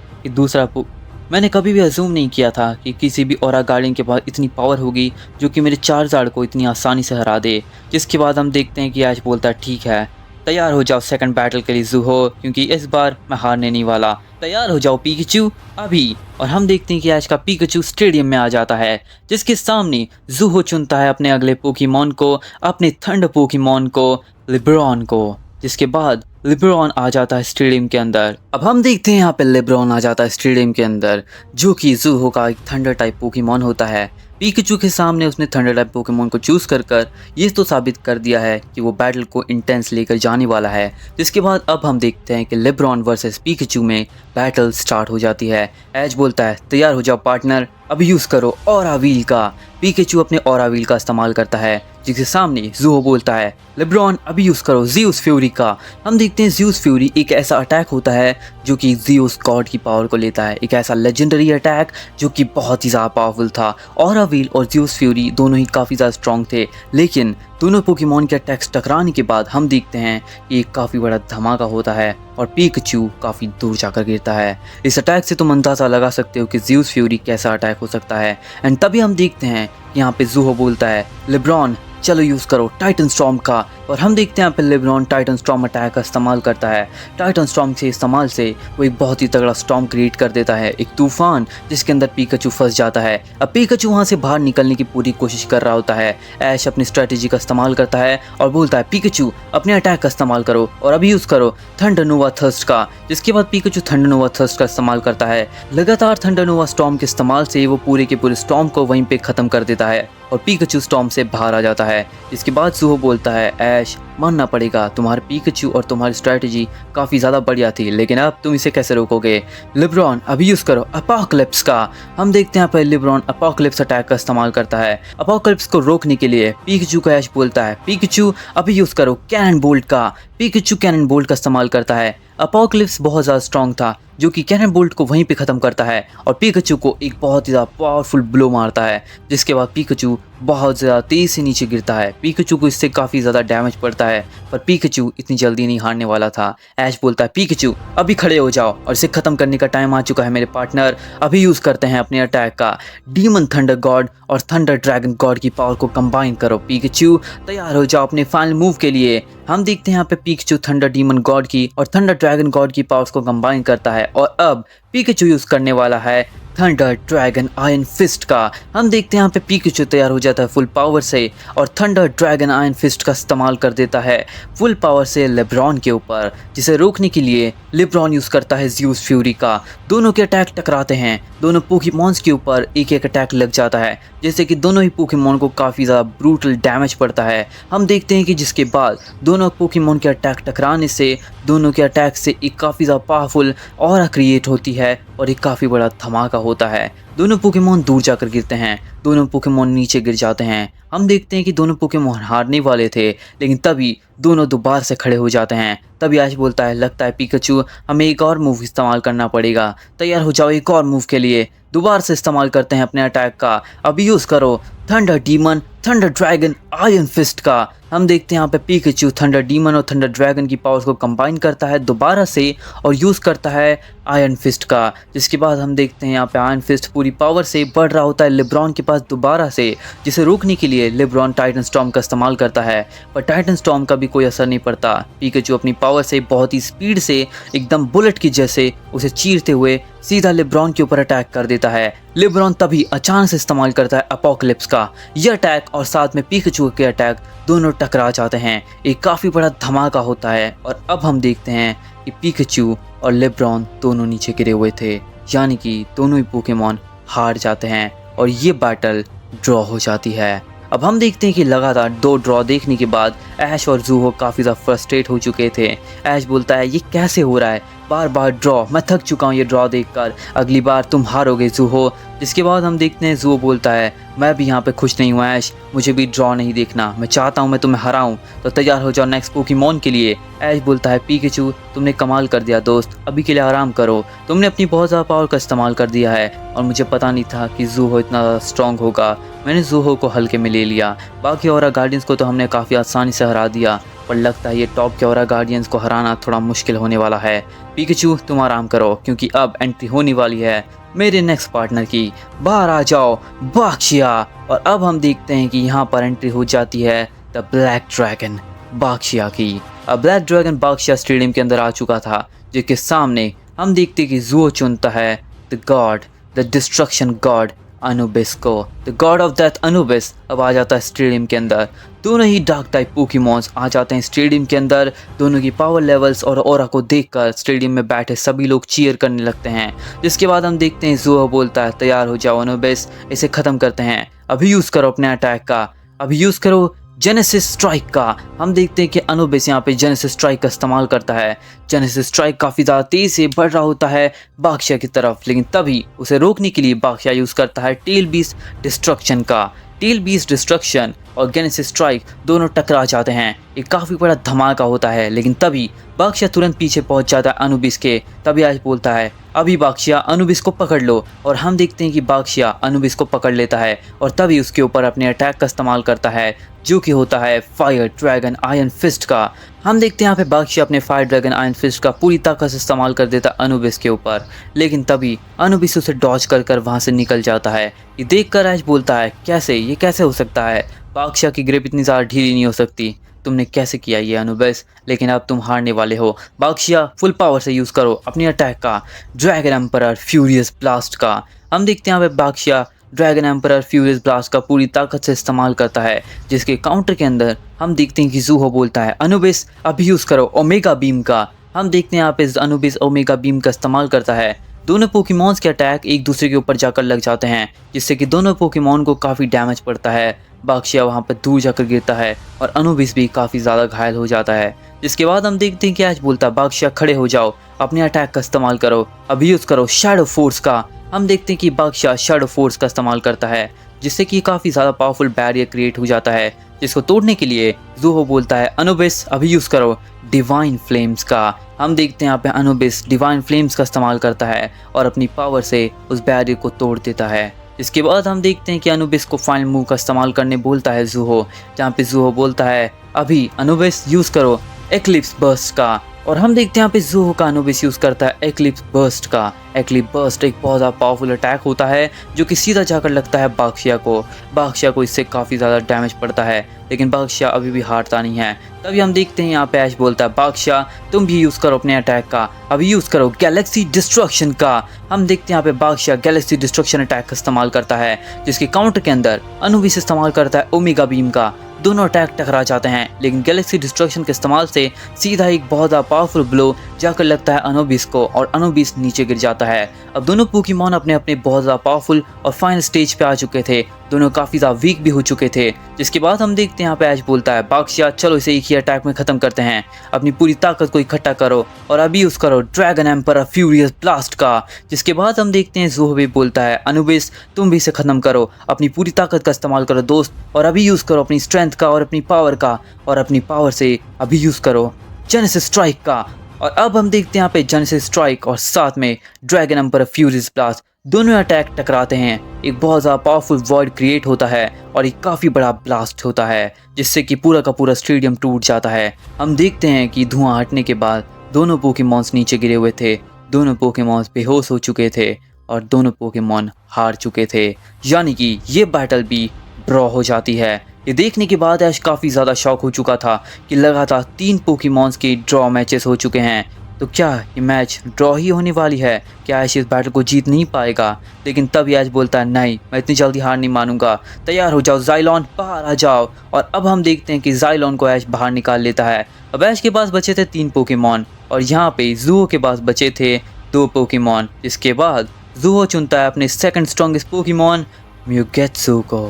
मैंने कभी भी अज्यूम नहीं किया था कि किसी भी ऑरा गार्डियन के पास इतनी पावर होगी जो कि मेरे चार्जार्ड को इतनी आसानी से हरा दे। जिसके बाद हम देखते हैं कि ऐश बोलता है ठीक है, तैयार हो जाओ सेकंड बैटल के लिए ज़ूहो, क्योंकि इस बार मैं हारने नहीं वाला। तैयार हो जाओ पिकाचू अभी। और हम देखते हैं कि ऐश का पिकाचू स्टेडियम में आ जाता है, जिसके सामने ज़ूहो चुनता है अपने अगले पोकेमॉन को, अपने थंडर पोकेमॉन को, लिब्रॉन को। जिसके बाद लिब्रॉन आ जाता है स्टेडियम के अंदर। अब हम देखते हैं यहाँ पे लिब्रॉन आ जाता है स्टेडियम के अंदर, जो कि ज़ूहो का एक थंडर टाइप पोकेमॉन होता है। पिकाचू के सामने उसने थंडर टाइप पोकेमॉन को चूज़ कर ये तो साबित कर दिया है कि वो बैटल को इंटेंस लेकर जाने वाला है। जिसके बाद अब हम देखते हैं कि लिब्रॉन वर्सेस पिकाचू में बैटल स्टार्ट हो जाती है। ऐश बोलता है तैयार हो जाओ पार्टनर, अभी यूज़ करो ऑरा व्हील का। पिकाचू अपने ऑरा व्हील का इस्तेमाल करता है, जिसके सामने ज़ूहो बोलता है लिब्रॉन अभी यूज़ करो ज़ीउस फ्यूरी का। हम देखते हैं ज़ीउस फ्यूरी एक ऐसा अटैक होता है जो कि ज़ीउस गॉड की पावर को लेता है, एक ऐसा लेजेंडरी अटैक जो कि बहुत ही ज़्यादा पावरफुल था। ऑरा व्हील और ज़ीउस फ्यूरी दोनों ही काफ़ी ज़्यादा स्ट्रॉन्ग थे, लेकिन दोनों पोकेमॉन के अटैक्स टकराने के बाद हम देखते हैं कि एक काफ़ी बड़ा धमाका होता है और पिकाचू काफ़ी दूर जाकर गिरता है। इस अटैक से तुम अंदाज़ा लगा सकते हो कि ज़ीउस फ्यूरी कैसा अटैक हो सकता है। एंड तभी हम देखते हैं यहाँ पे ज़ूहो बोलता है लिब्रॉन चलो यूज़ करो टाइटन स्टॉर्म का। और हम देखते हैं यहाँ पे लिब्रॉन टाइटन स्टॉर्म अटैक का इस्तेमाल करता है। टाइटन स्टॉर्म के इस्तेमाल से वो एक बहुत ही तगड़ा स्टॉर्म क्रिएट कर देता है, एक तूफान जिसके अंदर पिकाचू फंस जाता है। अब पिकाचू वहाँ से बाहर निकलने की पूरी कोशिश कर रहा होता है। ऐश अपनी स्ट्रेटेजी का इस्तेमाल करता है और बोलता है पिकाचू अपने अटैक का इस्तेमाल करो और अभी यूज़ करो थंडर नोवा थर्स्ट का। जिसके बाद पिकाचू थंडर नोवा थर्स्ट का इस्तेमाल करता है। लगातार थंडर नोवा स्टॉर्म के इस्तेमाल से वो पूरे के पूरे स्टॉर्म को वहीं पे ख़त्म कर देता है और पिकाचू स्टॉर्म से बाहर आ जाता है। इसके बाद ज़ूहो बोलता है ऐश मानना पड़ेगा, तुम्हारे पिकाचू और तुम्हारी स्ट्रेटजी काफ़ी ज़्यादा बढ़िया थी, लेकिन अब तुम इसे कैसे रोकोगे। लिब्रॉन अभी यूज़ करो अपोकलिप्स का। हम देखते हैं यहाँ पर लिब्रॉन अपोकलिप्स अटैक का इस्तेमाल करता है। अपोकलिप्स को रोकने के लिए पिकाचू को ऐश बोलता है पिकाचू अभी यूज़ करो कैनन बोल्ट का। पिकाचू कैनन बोल्ट का इस्तेमाल करता है। अपोकलिप्स बहुत ज़्यादा स्ट्रॉन्ग था जो कि कैनन बोल्ट को वहीं पे ख़त्म करता है और पिकाचू को एक बहुत ही ज़्यादा पावरफुल ब्लो मारता है। जिसके बाद पिकाचू बहुत ज़्यादा तेज़ से नीचे गिरता है। पिकाचू को इससे काफ़ी ज़्यादा डैमेज पड़ता है, पर पिकाचू इतनी जल्दी नहीं हारने वाला था। ऐश बोलता है पिकाचू अभी खड़े हो जाओ और इसे ख़त्म करने का टाइम आ चुका है मेरे पार्टनर। अभी यूज़ करते हैं अपने अटैक का डीमन थंडर गॉड और थंडर ड्रैगन गॉड की पावर को कंबाइन करो। पिकाचू तैयार हो जाओ अपने फाइनल मूव के लिए। हम देखते हैं यहाँ पे पिकाचू थंडर डीमन गॉड की और थंडर ड्रैगन गॉड की पावर्स को कंबाइन करता है और अब पिकाचू यूज़ करने वाला है थंडर ड्रैगन आयरन फिस्ट का। हम देखते हैं यहाँ पे पिकाचू तैयार हो जाता है फुल पावर से और थंडर ड्रैगन आयरन फिस्ट का इस्तेमाल कर देता है फुल पावर से लिब्रॉन के ऊपर, जिसे रोकने के लिए लिब्रॉन यूज़ करता है ज़ीउस फ्यूरी का। दोनों के अटैक टकराते हैं, दोनों पोकेमॉन्स के ऊपर एक एक अटैक लग जाता है, जैसे कि दोनों ही पोकेमॉन को काफ़ी ज़्यादा ब्रूटल डैमेज पड़ता है। हम देखते हैं कि जिसके बाद दोनों पोकेमॉन के अटैक टकराने से दोनों के अटैक से एक काफ़ी ज़्यादा पावरफुल ऑरा क्रिएट होती है और एक काफ़ी बड़ा धमाका होता है। दोनों पोकेमोन दूर जाकर गिरते हैं, दोनों पोकेमोन नीचे गिर जाते हैं। हम देखते हैं कि दोनों पोकेमोन हारने वाले थे, लेकिन तभी दोनों दोबारा से खड़े हो जाते हैं। तभी ऐश बोलता है, लगता है पिकाचू हमें एक और मूव इस्तेमाल करना पड़ेगा, तैयार हो जाओ एक और मूव के लिए। दोबारा से इस्तेमाल करते हैं अपने अटैक का, अभी यूज़ करो thunder demon, thunder dragon, iron fist का। हम देखते हैं यहाँ पे पिकाचू थंडर डीमन और थंडर ड्रैगन की पावर्स को कंबाइन करता है दोबारा से और यूज़ करता है आयरन फिस्ट का। जिसके बाद हम देखते हैं यहाँ पे आयरन फिस्ट पूरी पावर से बढ़ रहा होता है लेब्रॉन के पास दोबारा से, जिसे रोकने के लिए लेब्रॉन टाइटन स्टॉर्म का इस्तेमाल करता है, पर टाइटन स्टॉर्म का भी कोई असर नहीं पड़ता। पिकाचू अपनी पावर से बहुत ही स्पीड से एकदम बुलेट की जैसे उसे चीरते हुए सीधा लेब्रॉन के ऊपर अटैक कर देता है। लेब्रॉन तभी अचानक से इस्तेमाल करता है अपोकलिप्स का। यह अटैक और साथ में पिकाचू के अटैक दोनों टकरा जाते हैं, एक काफ़ी बड़ा धमाका होता है। और अब हम देखते हैं कि पिकाचू और लेब्रॉन दोनों नीचे गिरे हुए थे, यानी कि दोनों ही पोकेमॉन हार जाते हैं और ये बैटल ड्रॉ हो जाती है। अब हम देखते हैं कि लगातार 2 ड्रॉ देखने के बाद ऐश और ज़ूहो काफ़ी ज़्यादा फ्रस्ट्रेट हो चुके थे। ऐश बोलता है, ये कैसे हो रहा है, बार बार ड्रॉ, मैं थक चुका हूँ ये ड्रॉ देखकर, अगली बार तुम हारोगे ज़ूहो। जिसके बाद हम देखते हैं ज़ूहो बोलता है, मैं भी यहाँ पे खुश नहीं हूँ ऐश, मुझे भी ड्रॉ नहीं देखना, मैं चाहता हूँ मैं तुम्हें हराऊँ, तो तैयार हो जाओ नेक्स्ट पोकेमॉन के लिए। ऐश बोलता है, पिकाचू तुमने कमाल कर दिया दोस्त, अभी के लिए आराम करो, तुमने अपनी बहुत ज़्यादा पावर का इस्तेमाल कर दिया है और मुझे पता नहीं था कि ज़ूहो इतना स्ट्रॉन्ग होगा। मैंने ज़ूहो को हल्के में ले लिया, बाकी ऑरा गार्डियंस को तो हमने काफ़ी आसानी से हरा दिया, पर लगता है ये टॉप के ऑरा गार्डियंस को हराना थोड़ा मुश्किल होने वाला है। पिकाचू तुम आराम करो, क्योंकि अब एंट्री होने वाली है मेरे नेक्स्ट पार्टनर की, बाहर आ जाओ बाक्शिया। और अब हम देखते हैं कि यहाँ पर एंट्री हो जाती है द ब्लैक ड्रैगन बाक्शिया की। अब ब्लैक ड्रैगन बाक्शिया स्टेडियम के अंदर आ चुका था, जिसके सामने हम देखते हैं कि ज़ूहो चुनता है the god, the destruction god Anubis को। The god of death Anubis अब आ जाता है स्टेडियम के अंदर। दोनों ही डार्क टाइप पोकेमॉन्स आ जाते हैं स्टेडियम के अंदर। दोनों की पावर लेवल्स और ऑरा को देखकर स्टेडियम में बैठे सभी लोग चीयर करने लगते हैं। जिसके बाद हम देखते हैं ज़ूहो बोलता है, तैयार हो जाओ अनुबिस, इसे ख़त्म करते हैं, अभी यूज़ करो अपने अटैक का, अभी यूज़ करो जेनेसिस स्ट्राइक का। हम देखते हैं कि अनुबिस यहाँ पे जेनेसिस स्ट्राइक का इस्तेमाल करता है। जेनेसिस स्ट्राइक काफ़ी ज़्यादा तेज़ से बढ़ रहा होता है बाक्शिया की तरफ, लेकिन तभी उसे रोकने के लिए बाक्शिया यूज़ करता है टेल बीस्ट डिस्ट्रक्शन का। टेल बीस्ट डिस्ट्रक्शन और जेनेसिस स्ट्राइक दोनों टकरा जाते हैं, एक काफ़ी बड़ा धमाका होता है, लेकिन तभी बाक्शिया तुरंत पीछे पहुंच जाता है अनुबिस के। तभी ऐश बोलता है, अभी बाक्शिया अनुबिस को पकड़ लो। और हम देखते हैं कि बाक्शिया अनुबिस को पकड़ लेता है और तभी उसके ऊपर अपने अटैक का इस्तेमाल करता है, जो कि होता है फायर ड्रैगन आयरन फिस्ट का। हम देखते हैं यहाँ पे बाक्शिया अपने फायर ड्रैगन आयरन फिस्ट का पूरी ताकत से इस्तेमाल कर देता है अनुबिस के ऊपर, लेकिन तभी अनुबिस उसे डॉज कर वहाँ से निकल जाता है। ये देखकर ऐश बोलता है, कैसे, ये कैसे हो सकता है, बाक्शिया की ग्रिप इतनी ज़्यादा ढीली नहीं हो सकती, तुमने कैसे किया ये अनुबिस, लेकिन अब तुम हारने वाले हो। बाक्शिया फुल पावर से यूज़ करो अपनी अटैक का, ड्रैगन एम्परर फ्यूरियस ब्लास्ट का। हम देखते हैं यहाँ पे बाक्शिया ड्रैगन एम्परर फ्यूरियस ब्लास्ट का पूरी ताकत से इस्तेमाल करता है, जिसके काउंटर के अंदर हम देखते हैं कि ज़ूहो बोलता है, अनुबिस अभी यूज़ करो ओमेगा बीम का। हम देखते हैं यहाँ पे अनुबिस ओमेगा बीम का इस्तेमाल करता है। दोनों पोकेमॉन्स के अटैक एक दूसरे के ऊपर जाकर लग जाते हैं, जिससे कि दोनों पोकेमॉन को काफ़ी डैमेज पड़ता है। बाक्शिया वहाँ पर दूर जाकर गिरता है और अनुबिस भी काफ़ी ज़्यादा घायल हो जाता है। जिसके बाद हम देखते हैं कि ऐश बोलता है, बाक्शिया खड़े हो जाओ, अपने अटैक का इस्तेमाल करो, अभी यूज़ करो शैडो फोर्स का। हम देखते हैं कि बाक्शिया शैडो फोर्स का इस्तेमाल करता है, जिससे कि काफ़ी ज़्यादा पावरफुल बैरियर क्रिएट हो जाता है, जिसको तोड़ने के लिए ज़ूहो बोलता है, अनुबिस अभी यूज़ करो डिवाइन फ्लेम्स का। हम देखते हैं यहाँ पे अनुबिस डिवाइन फ्लेम्स का इस्तेमाल करता है और अपनी पावर से उस बैरियर को तोड़ देता है। इसके बाद हम देखते हैं कि अनुबिस को फाइनल मूव का इस्तेमाल करने बोलता है ज़ूहो, जहाँ पे ज़ूहो बोलता है, अभी अनुबिस यूज़ करो एक्लिप्स बर्स्ट का। और हम देखते हैं यहाँ पे ज़ूहो का अनुबिस यूज़ करता है एक्लिप्स बर्स्ट का। एक्लिप्स बर्स्ट एक बहुत ज़्यादा पावरफुल अटैक होता है, जो कि सीधा जाकर लगता है बाक्शिया को। बाक्शिया को इससे काफ़ी ज़्यादा डैमेज पड़ता है, लेकिन बाक्शिया अभी भी हारता नहीं है। तभी हम देखते हैं यहाँ पे ऐश बोलता है, बाक्शिया तुम भी यूज़ करो अपने अटैक का, अभी यूज़ करो गैलेक्सी डिस्ट्रक्शन का। हम देखते हैं यहाँ पे बाक्शिया गैलेक्सी डिस्ट्रक्शन अटैक का इस्तेमाल करता है, जिसके काउंटर के अंदर अनुबिस इस्तेमाल करता है ओमेगा बीम का। दोनों अटैक टकरा जाते हैं, लेकिन गैलेक्सी डिस्ट्रक्शन के इस्तेमाल से सीधा एक बहुत ज़्यादा पावरफुल ब्लो जाकर लगता है अनुबिस को और अनुबिस नीचे गिर जाता है। अब दोनों पोकेमॉन अपने अपने बहुत ज़्यादा पावरफुल और फाइनल स्टेज पे आ चुके थे। दोनों काफ़ी ज़्यादा वीक भी हो चुके थे। जिसके बाद हम देखते हैं यहाँ पे ऐश बोलता है बाक्सिया चलो इसे एक ही अटैक में ख़त्म करते हैं, अपनी पूरी ताकत को इकट्ठा करो और अभी यूज़ करो ड्रैगन एम्परर फ्यूरियस ब्लास्ट का। जिसके बाद हम देखते हैं ज़ूहो भी बोलता है अनुबिस तुम भी इसे ख़त्म करो, अपनी पूरी ताकत का इस्तेमाल करो दोस्त और अभी यूज़ करो अपनी स्ट्रेंथ का और अपनी पावर का, और अपनी पावर से अभी यूज़ करो जेनेसिस स्ट्राइक का। और अब हम देखते हैं यहाँ पे जेनेसिस स्ट्राइक और साथ में ड्रैगन एम्परर फ्यूरियस ब्लास्ट दोनों अटैक टकराते हैं। एक बहुत ज़्यादा पावरफुल वॉइड क्रिएट होता है और एक काफ़ी बड़ा ब्लास्ट होता है जिससे कि पूरा का पूरा स्टेडियम टूट जाता है। हम देखते हैं कि धुआं हटने के बाद दोनों पोकेमॉन्स नीचे गिरे हुए थे, दोनों पोकेमॉन्स बेहोश हो चुके थे और दोनों पोकेमॉन हार चुके थे, यानी कि ये बैटल भी ड्रॉ हो जाती है। ये देखने के बाद ऐश काफ़ी ज़्यादा शॉक हो चुका था कि लगातार 3 पोकेमॉन्स के ड्रॉ मैचेस हो चुके हैं, तो क्या ये मैच ड्रॉ ही होने वाली है? क्या ऐश इस बैटल को जीत नहीं पाएगा? लेकिन तब ऐश बोलता है नहीं, मैं इतनी जल्दी हार नहीं मानूंगा, तैयार हो जाओ ज़ाइलोन, बाहर आ जाओ। और अब हम देखते हैं कि ज़ाइलोन को ऐश बाहर निकाल लेता है। अब ऐश के पास बचे थे 3 पोकेमॉन और यहाँ पे ज़ूहो के पास बचे थे 2 पोकेमॉन। जिसके बाद ज़ूहो चुनता है अपने सेकंड स्ट्रॉन्गेस्ट पोकेमॉन म्यूगेत्सु को।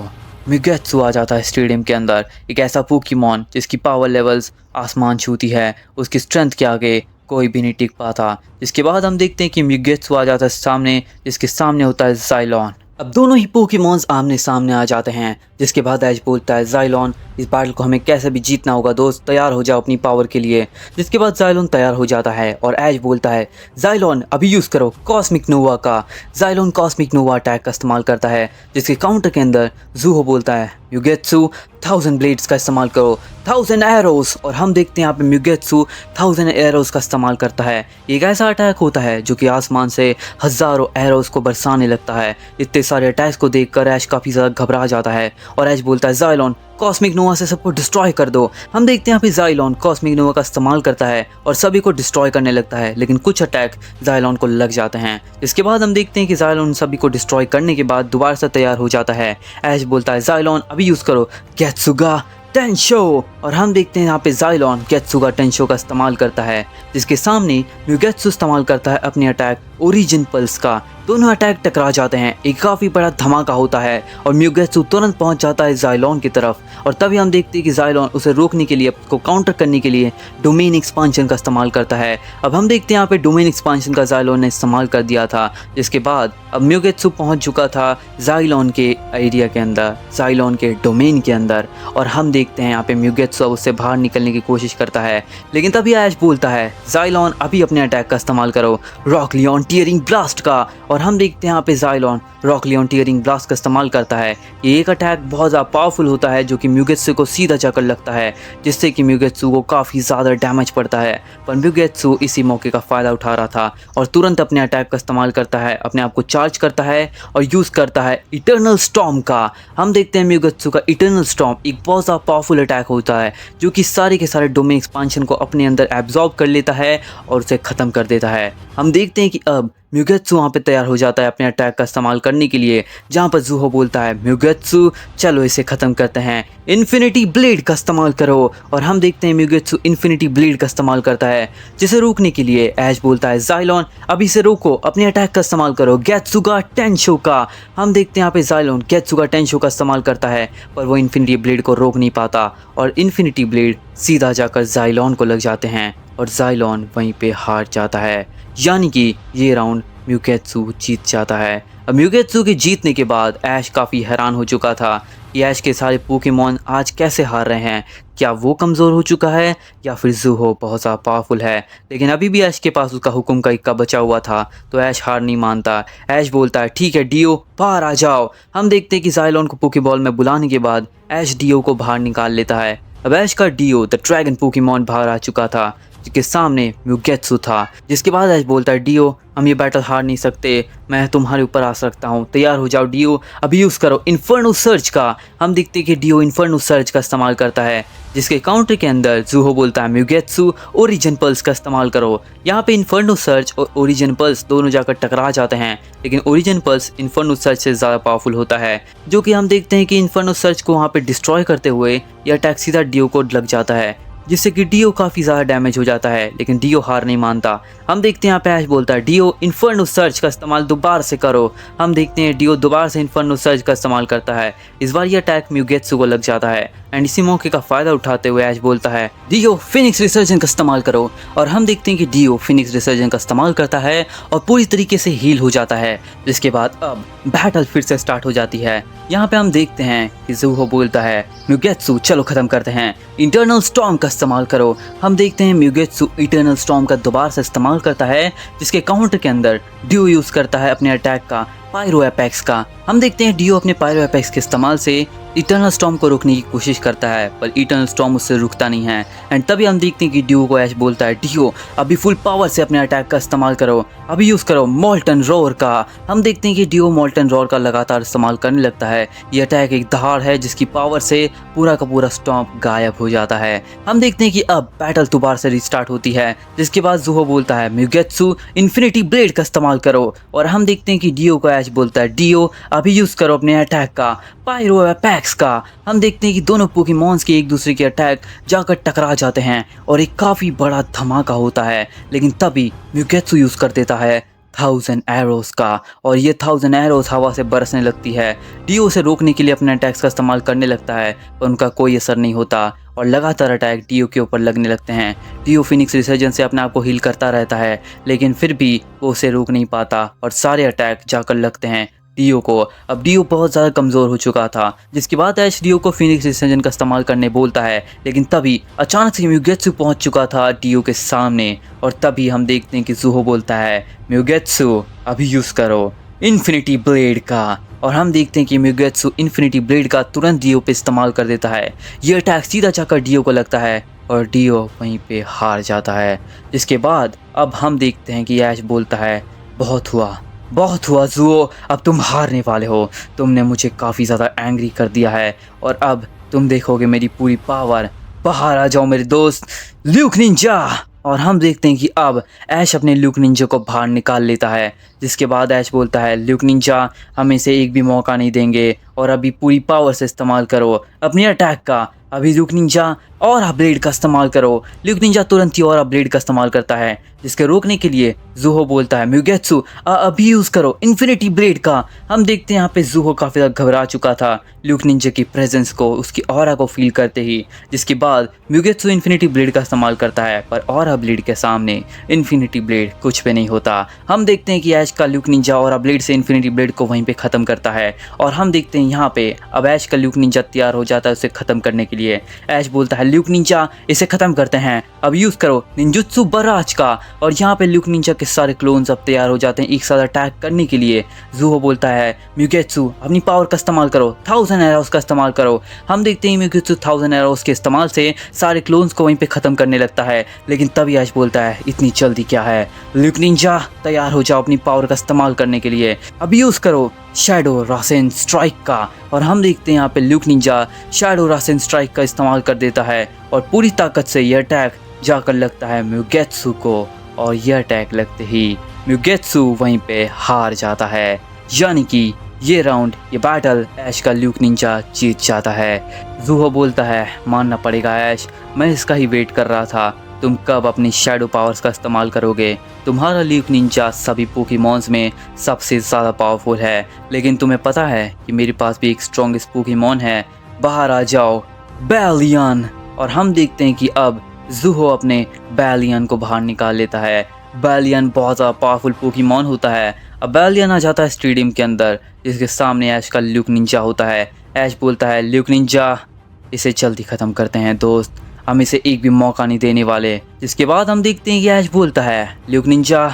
म्यूगेत्सु आ जाता है स्टेडियम के अंदर, एक ऐसा पोकेमॉन जिसकी पावर लेवल्स आसमान छूती है, उसकी स्ट्रेंथ के आगे कोई भी नहीं टिक पाता। इसके बाद हम देखते हैं कि म्यूगेत्सु आ जाता है सामने, जिसके सामने होता है ज़ाइलोन। अब दोनों ही पोकेमॉन्स आमने सामने आ जाते हैं। जिसके बाद ऐश बोलता है ज़ाइलोन इस बैटल को हमें कैसे भी जीतना होगा दोस्त, तैयार हो जाओ अपनी पावर के लिए। जिसके बाद ज़ाइलोन तैयार हो जाता है और ऐश बोलता है ज़ाइलोन अभी यूज़ करो कॉस्मिक नोवा का। ज़ाइलोन कॉस्मिक नोवा अटैक का इस्तेमाल करता है, जिसके काउंटर के अंदर ज़ूहो बोलता है म्यूगेत्सु 1000 ब्लेड्स का इस्तेमाल करो, 1000 एरोस। और हम देखते हैं यहाँ पे म्यूगेत्सु 1000 एरोस का इस्तेमाल करता है। एक ऐसा अटैक होता है जो कि आसमान से हज़ारों एरोस को बरसाने लगता है। इतने सारे अटैक्स को देखकर ऐश काफ़ी ज़्यादा घबरा जाता है और ऐश बोलता है ज़ाइलोन कॉस्मिक नोवा से सबको डिस्ट्रॉय कर दो। हम देखते हैं यहाँ पे ज़ाइलोन कॉस्मिक नोवा का इस्तेमाल करता है और सभी को डिस्ट्रॉय करने लगता है, लेकिन कुछ अटैक ज़ाइलोन को लग जाते हैं। इसके बाद हम देखते हैं कि ज़ाइलोन सभी को डिस्ट्रॉय करने के बाद दोबारा से तैयार हो जाता है। ऐश बोलता है ज़ाइलोन अभी यूज़ करो गेत्सुगा टेंशो। और हम देखते हैं यहाँ पे ज़ाइलोन गेत्सुगा टेंशो का इस्तेमाल करता है, जिसके सामने म्यूगेत्सु इस्तेमाल करता है अपने अटैक ओरिजिन पल्स का। दोनों अटैक टकरा जाते हैं, एक काफ़ी बड़ा धमाका होता है और म्यूगेत्सु तुरंत पहुंच जाता है ज़ाइलोन की तरफ। और तभी हम देखते हैं कि ज़ाइलोन उसे रोकने के लिए, उसको काउंटर करने के लिए डोमेन एक्सपांशन का इस्तेमाल करता है। अब हम देखते हैं यहाँ पे डोमेन एक्सपांशन का ज़ाइलोन ने इस्तेमाल कर दिया था। जिसके बाद अब म्यूगेत्सु पहुंच चुका था ज़ाइलोन के एरिया के अंदर, ज़ाइलोन के डोमेन के अंदर। और हम देखते हैं यहाँ पे म्यूगेत्सु अब उससे बाहर निकलने की कोशिश करता है, लेकिन तभी ऐश बोलता है ज़ाइलोन अभी अपने अटैक का इस्तेमाल करो रॉकलियन टीयरिंग ब्लास्ट का। और हम देखते हैं यहाँ पे ज़ाइलोन रॉकलियन टीयरिंग ब्लास्ट का इस्तेमाल करता है। ये एक अटैक बहुत ज़्यादा पावरफुल होता है जो कि म्यूगेत्सु को सीधा जाकर लगता है, जिससे कि म्यूगेत्सु को काफ़ी ज़्यादा डैमेज पड़ता है। पर म्यूगेत्सु इसी मौके का फ़ायदा उठा रहा था और तुरंत अपने अटैक का इस्तेमाल करता है, अपने आप को चार्ज करता है और यूज़ करता है इटर्नल स्टॉर्म का। हम देखते हैं म्यूगेत्सु का इटर्नल स्टॉर्म एक बहुत ज़्यादा पावरफुल अटैक होता है जो कि सारे के सारे डोमेन एक्सपांशन को अपने अंदर एब्जॉर्ब कर लेता है और उसे ख़त्म कर देता है। हम देखते हैं कि अब म्यूगेत्सु वहाँ पे तैयार हो जाता है अपने अटैक का इस्तेमाल करने के लिए, जहाँ पर ज़ूहो बोलता है म्यूगेत्सु चलो इसे ख़त्म करते हैं, इन्फिनिटी ब्लेड का इस्तेमाल करो। और हम देखते हैं म्यूगेत्सु इन्फिनिटी ब्लेड का इस्तेमाल करता है, जिसे रोकने के लिए ऐश बोलता है ज़ाइलोन अभी इसे रोको, अपने अटैक का इस्तेमाल करो गेत्सुगा टेंशो का। हम देखते हैं यहाँ पे ज़ाइलोन गेत्सुगा टेंशो का इस्तेमाल करता है, पर वो इन्फिनिटी ब्लेड को रोक नहीं पाता और इन्फिनिटी ब्लेड सीधा जाकर ज़ाइलोन को लग जाते हैं और ज़ाइलोन वहीं पे हार जाता है, यानी कि ये राउंड म्यूगेत्सु जीत जाता है। अब म्यूगेत्सु के जीतने के बाद ऐश काफ़ी हैरान हो चुका था कि ऐश के सारे पोकेमॉन आज कैसे हार रहे हैं, क्या वो कमज़ोर हो चुका है या फिर ज़ूहो बहुत ज़्यादा पावरफुल है। लेकिन अभी भी ऐश के पास उसका हुक्म का इक्का बचा हुआ था, तो ऐश हार नहीं मानता। ऐश बोलता है ठीक है डियो बाहर आ जाओ। हम देखते हैं कि ज़ाइलोन को पोकेबॉल में बुलाने के बाद ऐश डियो को बाहर निकाल लेता है। अब ऐश का डियो द ड्रैगन पोकेमॉन बाहर आ चुका था, जिसके सामने म्यूगेत्सु था। जिसके बाद ऐश बोलता है डियो हम ये बैटल हार नहीं सकते, मैं तुम्हारे ऊपर आ सकता हूँ, तैयार हो जाओ डियो अभी यूज़ करो इन्फर्नो सर्च का। हम देखते हैं कि डियो इन्फर्नो सर्च का इस्तेमाल करता है, जिसके काउंटर के अंदर ज़ूहो बोलता है म्यूगेत्सु ओरिजिन पल्स का इस्तेमाल करो। यहाँ पे इन्फर्नो सर्च और ओरिजिन पल्स दोनों जाकर टकरा जाते हैं, लेकिन ओरिजिन पल्स इन्फर्नो सर्च से ज़्यादा पावरफुल होता है, जो कि हम देखते हैं कि इन्फर्नो सर्च को वहाँ पे डिस्ट्रॉय करते हुए यह अटैक सीधा डियो को लग जाता है। जिससे कि डीओ काफ़ी ज़्यादा डैमेज हो जाता है, लेकिन डीओ हार नहीं मानता। हम देखते हैं यहाँ पे ऐश बोलता है डीओ इन्फर्नो सर्च का इस्तेमाल दोबारा से करो। हम देखते हैं डीओ दोबारा से इन्फर्नो सर्च का इस्तेमाल करता है। इस बार ये अटैक म्यूगेत्सु को लग जाता है एंड इसी मौके का फ़ायदा उठाते हुए ऐश बोलता है डीओ फिनिक्स रिसर्जन का इस्तेमाल करो। और हम देखते हैं कि डीओ फिनिक्स रिसर्जन का इस्तेमाल करता है और पूरी तरीके से हील हो जाता है। जिसके बाद अब बैटल फिर से स्टार्ट हो जाती है। यहाँ पे हम देखते हैं कि ज़ूहो बोलता है म्यूगेत्सु चलो ख़त्म करते हैं, इंटरनल स्टॉर्म का इस्तेमाल करो। हम देखते हैं म्यूगेत्सु इंटरनल स्टॉर्म का दोबारा से इस्तेमाल करता है, जिसके काउंटर के अंदर डीओ यूज़ करता है अपने अटैक का पायरो एपेक्स का। हम देखते हैं डीओ अपने पायरो एपेक्स के इस्तेमाल से इटर्नल स्टॉर्म को रोकने की कोशिश करता है, पर इटर्नल स्टॉर्म उससे रुकता नहीं है। एंड तभी हम देखते हैं कि डीओ को ऐश बोलता है डीओ अभी फुल पावर से अपने अटैक का इस्तेमाल करो, अभी यूज़ करो मोल्टन रोर का। हम देखते हैं कि डीओ मोल्टन रोर का लगातार इस्तेमाल करने लगता है। ये अटैक एक दहाड़ है जिसकी पावर से पूरा का पूरा स्टॉर्म गायब हो जाता है। हम देखते हैं कि अब बैटल दोबारा से रिस्टार्ट होती है, जिसके बाद ज़ूहो बोलता है म्यूगेत्सु इन्फिनिटी ब्लेड का इस्तेमाल करो। और हम देखते हैं कि डीओ को ऐश बोलता है डीओ अभी यूज़ करो अपने अटैक का पायरो एपेक्स का। हम देखते हैं कि दोनों पोकेमॉन्स के एक दूसरे के अटैक जाकर टकरा जाते हैं और एक काफ़ी बड़ा धमाका होता है। लेकिन तभी म्यूगेत्सु यूज़ कर देता है 1000 एरोस का और ये 1000 एरोस हवा से बरसने लगती है। डीओ से रोकने के लिए अपने अटैक्स का इस्तेमाल करने लगता है, पर उनका कोई असर नहीं होता और लगातार अटैक डीओ के ऊपर लगने लगते हैं। डीओ फिनिक्स रिसर्जन से अपने आप को हील करता रहता है, लेकिन फिर भी वो उसे रोक नहीं पाता और सारे अटैक जाकर लगते हैं डीओ को। अब डीओ बहुत ज़्यादा कमज़ोर हो चुका था, जिसके बाद ऐश डीओ को फिनिक्स रिसर्जन का इस्तेमाल करने बोलता है, लेकिन तभी अचानक से म्यूगेत्सु पहुंच चुका था डीओ के सामने। और तभी हम देखते हैं कि ज़ूहो बोलता है म्यूगेत्सु अभी यूज़ करो इन्फिनिटी ब्लेड का। और हम देखते हैं कि म्यूगेत्सु इन्फिनिटी ब्लेड का तुरंत डीओ पे इस्तेमाल कर देता है। ये अटैक सीधा जाकर डीओ को लगता है और डीओ वहीं पे हार जाता है। जिसके बाद अब हम देखते हैं कि ऐश बोलता है बहुत हुआ ज़ूहो, अब तुम हारने वाले हो। तुमने मुझे काफ़ी ज़्यादा एंग्री कर दिया है और अब तुम देखोगे मेरी पूरी पावर। बाहर आ जाओ मेरे दोस्त ल्यूक निंजा। और हम देखते हैं कि अब ऐश अपने ल्यूक निंजा को बाहर निकाल लेता है। जिसके बाद ऐश बोलता है ल्यूक निंजा हम इसे एक भी मौका नहीं देंगे और अभी पूरी पावर से इस्तेमाल करो अपनी अटैक का। अभी ल्यूक निंजा और ब्लेड का इस्तेमाल करो। ल्यूक निंजा तुरंत ही और ब्लेड का इस्तेमाल करता है, जिसके रोकने के लिए ज़ूहो बोलता है म्यूगेत्सु अभी यूज़ करो इन्फिनिटी ब्लेड का। हम देखते हैं यहाँ पे ज़ूहो काफ़ी ज़्यादा घबरा चुका था ल्यूक निंजा की प्रेजेंस को, उसकी ऑरा को फील करते ही। जिसके बाद म्यूगेत्सु इन्फिनिटी ब्लेड का इस्तेमाल करता है, पर ऑरा ब्लेड के सामने इन्फिनिटी ब्लेड कुछ भी नहीं होता। हम देखते हैं कि ऐश का ल्यूक निंजा ऑरा ब्लेड से इन्फिनिटी ब्लेड को वहीं पे ख़त्म करता है। और हम देखते हैं यहाँ पे अब ऐश का ल्यूक निंजा तैयार हो जाता है उसे ख़त्म करने के लिए। ऐश बोलता है ल्यूक निंजा इसे ख़त्म करते हैं, अब यूज़ करो निंजुत्सु बराज का। और यहाँ पे ल्यूक निंजा के सारे क्लोन्स अब तैयार हो जाते हैं एक साथ अटैक करने के लिए। ज़ूहो बोलता है म्यूगेत्सु अपनी पावर का इस्तेमाल करो 1000 एरोस का इस्तेमाल करो। हम देखते हैं म्यूगेत्सु 1000 एरोस के इस्तेमाल से सारे क्लोन्स को वहीं पे ख़त्म करने लगता है। लेकिन तभी ऐश बोलता है इतनी जल्दी क्या है, ल्यूक निंजा तैयार हो जाओ अपनी पावर का इस्तेमाल करने के लिए, अब यूज़ करो शैडो रासेन स्ट्राइक का। और हम देखते हैं यहाँ पे ल्यूक निंजा शैडो रासेन स्ट्राइक का इस्तेमाल कर देता है और पूरी ताकत से यह अटैक जाकर लगता है म्यूगेत्सु को। और यह अटैक लगते ही म्यूगेत्सु वहीं पे हार जाता है, यानी कि ये राउंड ये बैटल ऐश का ल्यूक निंजा जीत जाता है। ज़ूहो बोलता है मानना पड़ेगा ऐश, मैं इसका ही वेट कर रहा था, तुम कब अपनी शैडो पावर्स का इस्तेमाल करोगे। तुम्हारा ल्यूक निंजा सभी पोकेमॉन्स में सबसे ज़्यादा पावरफुल है, लेकिन तुम्हें पता है कि मेरे पास भी एक स्ट्रॉन्गेस्ट पोकेमॉन है, बाहर आ जाओ बैलियन। और हम देखते हैं कि अब ज़ूहो अपने बैलियन को बाहर निकाल लेता है। बैलियन बहुत ज़्यादा पावरफुल पोकेमॉन होता है। अब बैलियन आ जाता है स्टेडियम के अंदर, जिसके सामने ऐश का ल्यूक निंजा होता है। ऐश बोलता है ल्यूक निंजा इसे जल्दी ख़त्म करते हैं दोस्त, हम इसे एक भी मौका नहीं देने वाले। जिसके बाद हम देखते हैं कि ऐश बोलता है ल्यूक निंजा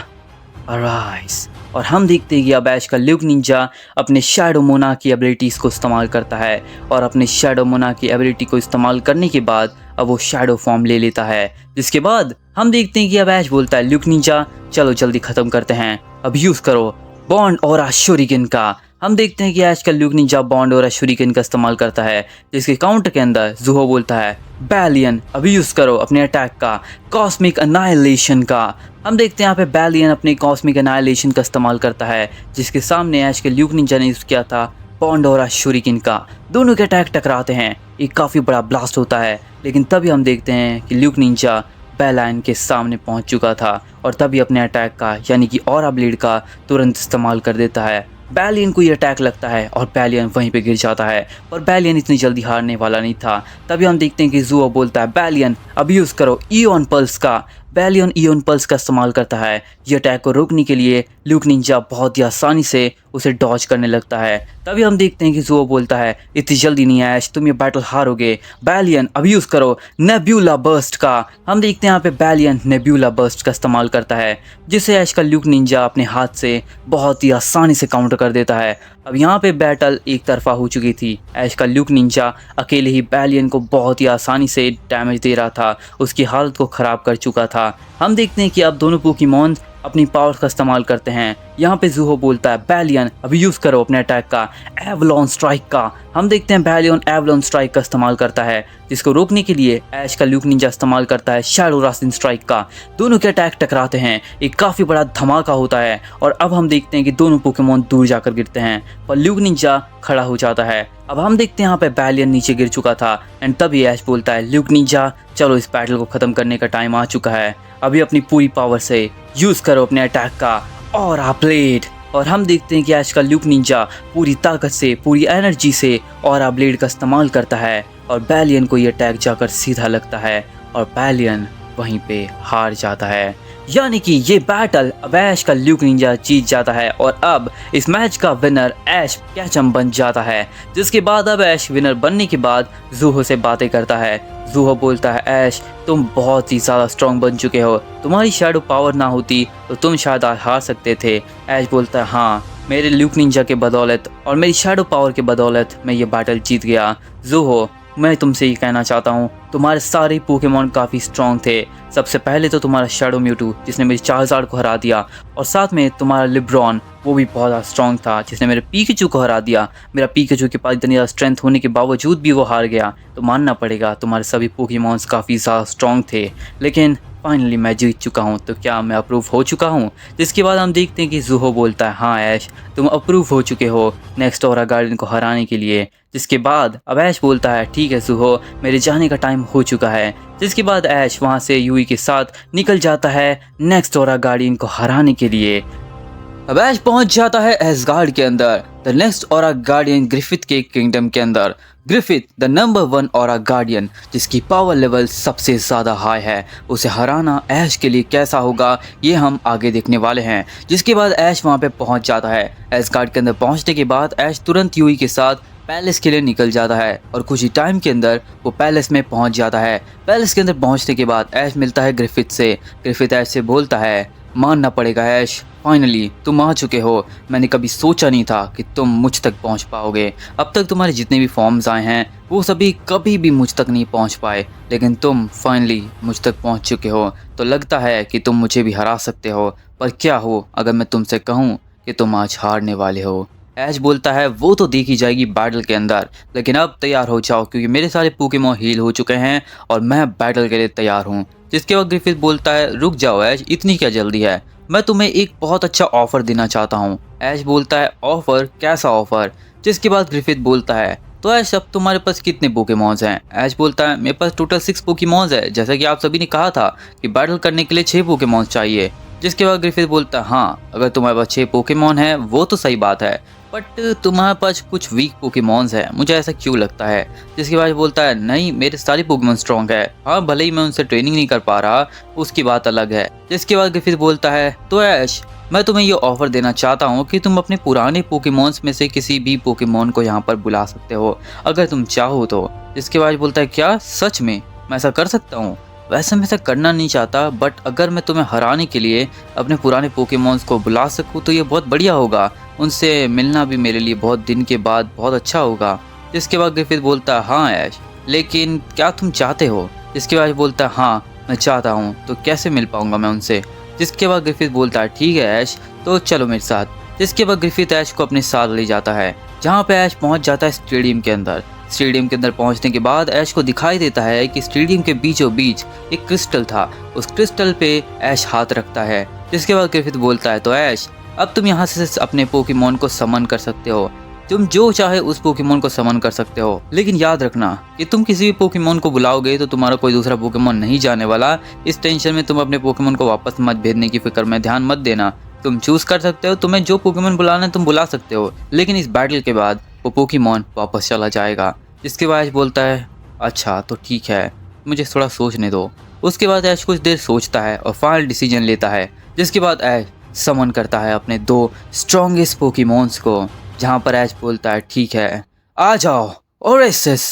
अराइज। और हम देखते हैं कि अब ऐश का ल्यूक निंजा अपने शैडो मोना की एबिलिटीज़ को इस्तेमाल करता है और अपने शैडो मोना की एबिलिटी को इस्तेमाल करने के बाद अब वो शैडो फॉर्म ले लेता है। जिसके बाद हम देखते हैं कि अब ऐश बोलता है ल्यूक निंजा चलो जल्दी ख़त्म करते हैं, अब यूज़ करो बॉन्ड और शूरिकेन का। हम देखते हैं कि ऐश का ल्यूक निंजा बॉन्ड और शूरिकेन का इस्तेमाल करता है, जिसके काउंटर के अंदर ज़ूहो बोलता है बैलियन अभी यूज़ करो अपने अटैक का कॉस्मिक अनाइलेशन का। हम देखते हैं यहाँ पे बैलियन अपने कॉस्मिक अनाइलेशन का इस्तेमाल करता है, जिसके सामने ऐश के ल्यूक निंजा ने यूज़ किया था बॉन्ड और शूरिकिन का। दोनों के अटैक टकराते हैं, एक काफ़ी बड़ा ब्लास्ट होता है। लेकिन तभी हम देखते हैं कि ल्यूक निंजा बेलाइन के सामने पहुंच चुका था और तभी अपने अटैक का यानी कि ऑरा ब्लेड का तुरंत इस्तेमाल कर देता है। बैलियन को ये अटैक लगता है और बैलियन वहीं पे गिर जाता है, पर बैलियन इतनी जल्दी हारने वाला नहीं था। तभी हम देखते हैं कि ज़ुओ बोलता है बैलियन अब यूज़ करो इयोन पल्स का। बैलियन इयोन पल्स का इस्तेमाल करता है। ये अटैक को रोकने के लिए ल्यूक निंजा बहुत ही आसानी से उसे डॉज करने लगता है। तभी हम देखते हैं कि ज़ुओ बोलता है इतनी जल्दी नहीं ऐश, तुम ये बैटल हारोगे। बैलियन अब यूज़ करो नेब्यूला बर्स्ट का। हम देखते हैं यहाँ पे बैलियन नेब्यूला बर्स्ट का इस्तेमाल करता है, जिसे ऐश का ल्यूक निंजा अपने हाथ से बहुत ही आसानी से काउंटर कर देता है। अब यहाँ पे बैटल एक तरफा हो चुकी थी। ऐश का ल्यूक निंजा अकेले ही बैलियन को बहुत ही आसानी से डैमेज दे रहा था, उसकी हालत को ख़राब कर चुका था। हम देखते हैं कि अब दोनों पोकेमॉन अपनी पावर का इस्तेमाल करते हैं। यहाँ पे ज़ुओ बोलता है बैलियन अभी यूज़ करो अपने अटैक का एवलॉन स्ट्राइक का। हम देखते हैं बैलियन एवलॉन स्ट्राइक का इस्तेमाल करता है, जिसको रोकने के लिए ऐश का ल्यूक निंजा इस्तेमाल करता है शैडो रासिन स्ट्राइक का। दोनों के अटैक टकराते हैं, एक काफ़ी बड़ा धमाका होता है और अब हम देखते हैं कि दोनों पोकेमॉन दूर जाकर गिरते हैं, पर ल्यूक निंजा खड़ा हो जाता है। अब हम देखते हैं यहाँ पे बैलियन नीचे गिर चुका था एंड तभी ऐश बोलता है ल्यूक निंजा चलो इस बैटल को ख़त्म करने का टाइम आ चुका है, अभी अपनी पूरी पावर से यूज़ करो अपने अटैक का ऑरा ब्लेड। और हम देखते हैं कि ऐश का ल्यूक निंजा पूरी ताकत से पूरी एनर्जी से ऑरा ब्लेड का इस्तेमाल करता है और बैलियन को ये अटैक जाकर सीधा लगता है और बैलियन वहीं पे हार जाता है। यानी कि ये बैटल अब ऐश का ल्यूक निंजा जीत जाता है और अब इस मैच का विनर ऐश कैचम बन जाता है। जिसके बाद अब ऐश विनर बनने के बाद ज़ुओ से बातें करता है। ज़ुओ बोलता है ऐश तुम बहुत ही ज़्यादा स्ट्रॉन्ग बन चुके हो, तुम्हारी शैडो पावर ना होती तो तुम शायद आज हार सकते थे। ऐश बोलता है हाँ मेरे ल्यूक निंजा के बदौलत और मेरी शैडो पावर के बदौलत मैं ये बैटल जीत गया। ज़ुओ मैं तुमसे ये कहना चाहता हूँ तुम्हारे सारे पोकेमॉन काफ़ी स्ट्रॉन्ग थे। सबसे पहले तो तुम्हारा शैडो म्यूटू जिसने मेरी चार्जार्ड को हरा दिया और साथ में तुम्हारा लिब्रॉन वो भी बहुत ज़्यादा स्ट्रॉन्ग था जिसने मेरे पीकाचू को हरा दिया। मेरा पीकाचू के पास इतनी ज़्यादा स्ट्रेंथ होने के बावजूद भी वो हार गया, तो मानना पड़ेगा तुम्हारे सभी पोकेमॉन्स काफ़ी ज़्यादा स्ट्रॉन्ग थे। लेकिन फाइनली मैं जीत चुका हूँ, तो क्या मैं अप्रूव हो चुका हूँ? जिसके बाद हम देखते हैं कि ज़ुओ बोलता है हाँ ऐश तुम अप्रूव हो चुके हो नेक्स्ट ऑरा गार्डन को हराने के लिए। जिसके बाद अब ऐश बोलता है ठीक है ज़ुओ मेरे जाने का टाइम हो चुका है। जिसके बाद ऐश वहाँ से यूई के साथ निकल जाता है नेक्स्ट ऑरा गार्डन को हराने के लिए। अब ऐश पहुंच जाता है एसगार्ड के अंदर, the next aura guardian Griffith के किंगडम के अंदर। Griffith the number 1 aura guardian जिसकी पावर लेवल सबसे ज़्यादा हाई है, उसे हराना ऐश के लिए कैसा होगा ये हम आगे देखने वाले हैं। जिसके बाद ऐश वहाँ पे पहुँच जाता है। एसगार्ड के अंदर पहुँचने के बाद ऐश तुरंत यूई के साथ पैलेस के लिए निकल जाता है और कुछ ही टाइम के अंदर वो पैलेस में पहुंच जाता है। पैलेस के अंदर पहुंचने के बाद ऐश मिलता है ग्रिफिथ से। ग्रिफिथ ऐश से बोलता है मानना पड़ेगा ऐश फाइनली तुम आ चुके हो, मैंने कभी सोचा नहीं था कि तुम मुझ तक पहुंच पाओगे। अब तक तुम्हारे जितने भी फॉर्म्स आए हैं वो सभी कभी भी मुझ तक नहीं पहुंच पाए, लेकिन तुम फाइनली मुझ तक पहुंच चुके हो, तो लगता है कि तुम मुझे भी हरा सकते हो। पर क्या हो अगर मैं तुमसे कहूँ कि तुम आज हारने वाले हो? ऐश बोलता है वो तो देखी जाएगी बैटल के अंदर, लेकिन अब तैयार हो जाओ क्योंकि मेरे सारे पोकेमॉन हील हो चुके हैं और मैं बैटल के लिए तैयार हूँ। जिसके बाद ग्रिफिथ बोलता है रुक जाओ ऐश इतनी क्या जल्दी है, मैं तुम्हें एक बहुत अच्छा ऑफर देना चाहता हूँ। ऐश बोलता है ऑफर, कैसा ऑफर? जिसके बाद ग्रिफिथ बोलता है तो ऐश अब तुम्हारे पास कितने पोकेमॉन्स हैं? ऐश बोलता है मेरे पास टोटल 6 पोकेमॉन्स है, जैसा कि आप सभी ने कहा था कि बैटल करने के लिए 6 पोकेमॉन्स चाहिए। जिसके बाद ग्रिफिथ बोलता है हाँ अगर तुम्हारे पास 6 पोकेमॉन है वो तो सही बात है, बट तुम्हारे पास कुछ वीक पोकेमॉन्स है, मुझे ऐसा क्यों लगता है? जिसके बाद बोलता है नहीं मेरे सारे पोकेमॉन स्ट्रॉन्ग है, हाँ भले ही मैं उनसे ट्रेनिंग नहीं कर पा रहा उसकी बात अलग है। जिसके बाद ग्रिफिथ बोलता है तो ऐश मैं तुम्हें ये ऑफर देना चाहता हूँ कि तुम अपने पुराने पोकेमॉन्स में से किसी भी पोकेमॉन को यहाँ पर बुला सकते हो अगर तुम चाहो तो। जिसके बाद बोलता है क्या सच में मैं ऐसा कर सकता हूँ? वैसे मैं ऐसा करना नहीं चाहता, बट अगर मैं तुम्हें हराने के लिए अपने पुराने पोकेमॉन्स को बुला सकूँ तो ये बहुत बढ़िया होगा, उनसे मिलना भी मेरे लिए बहुत दिन के बाद बहुत अच्छा होगा। जिसके बाद ग्रिफिथ बोलता है हाँ ऐश लेकिन क्या तुम चाहते हो? जिसके बाद बोलता है हाँ मैं चाहता हूँ, तो कैसे मिल पाऊँगा मैं उनसे? जिसके बाद ग्रिफिथ बोलता है ठीक है ऐश तो चलो मेरे साथ। जिसके बाद ग्रिफिथ ऐश को अपने साथ ले जाता है, जहाँ पे ऐश पहुँच जाता है स्टेडियम के अंदर। स्टेडियम के अंदर पहुंचने के बाद ऐश को दिखाई देता है कि स्टेडियम के बीचों बीच एक क्रिस्टल था, उस क्रिस्टल पे ऐश हाथ रखता है। जिसके बाद ग्रिफिथ बोलता है तो ऐश अब तुम यहाँ से अपने पोकेमॉन को समन कर सकते हो। तुम जो चाहे उस पोकेमोन को समन कर सकते हो, लेकिन याद रखना कि तुम किसी भी पोकेमोन को बुलाओगे तो तुम्हारा कोई दूसरा पोकेमोन नहीं जाने वाला। इस टेंशन में तुम अपने पोकेमोन को वापस मत भेजने की फिक्र में ध्यान मत देना। तुम चूज कर सकते हो, तुम्हें जो पोकेमोन बुलाना है तुम बुला सकते हो, लेकिन इस बैटल के बाद वो पोकेमोन वापस चला जाएगा। जिसके बाद ऐश बोलता है अच्छा तो ठीक है, मुझे थोड़ा सोचने दो। उसके बाद ऐश कुछ देर सोचता है और फाइनल डिसीजन लेता है, जिसके बाद ऐश समन करता है अपने 2 स्ट्रॉन्गेस्ट पोकेमोन्स को, जहाँ पर ऐश बोलता है ठीक है आ जाओ ओरेसिस।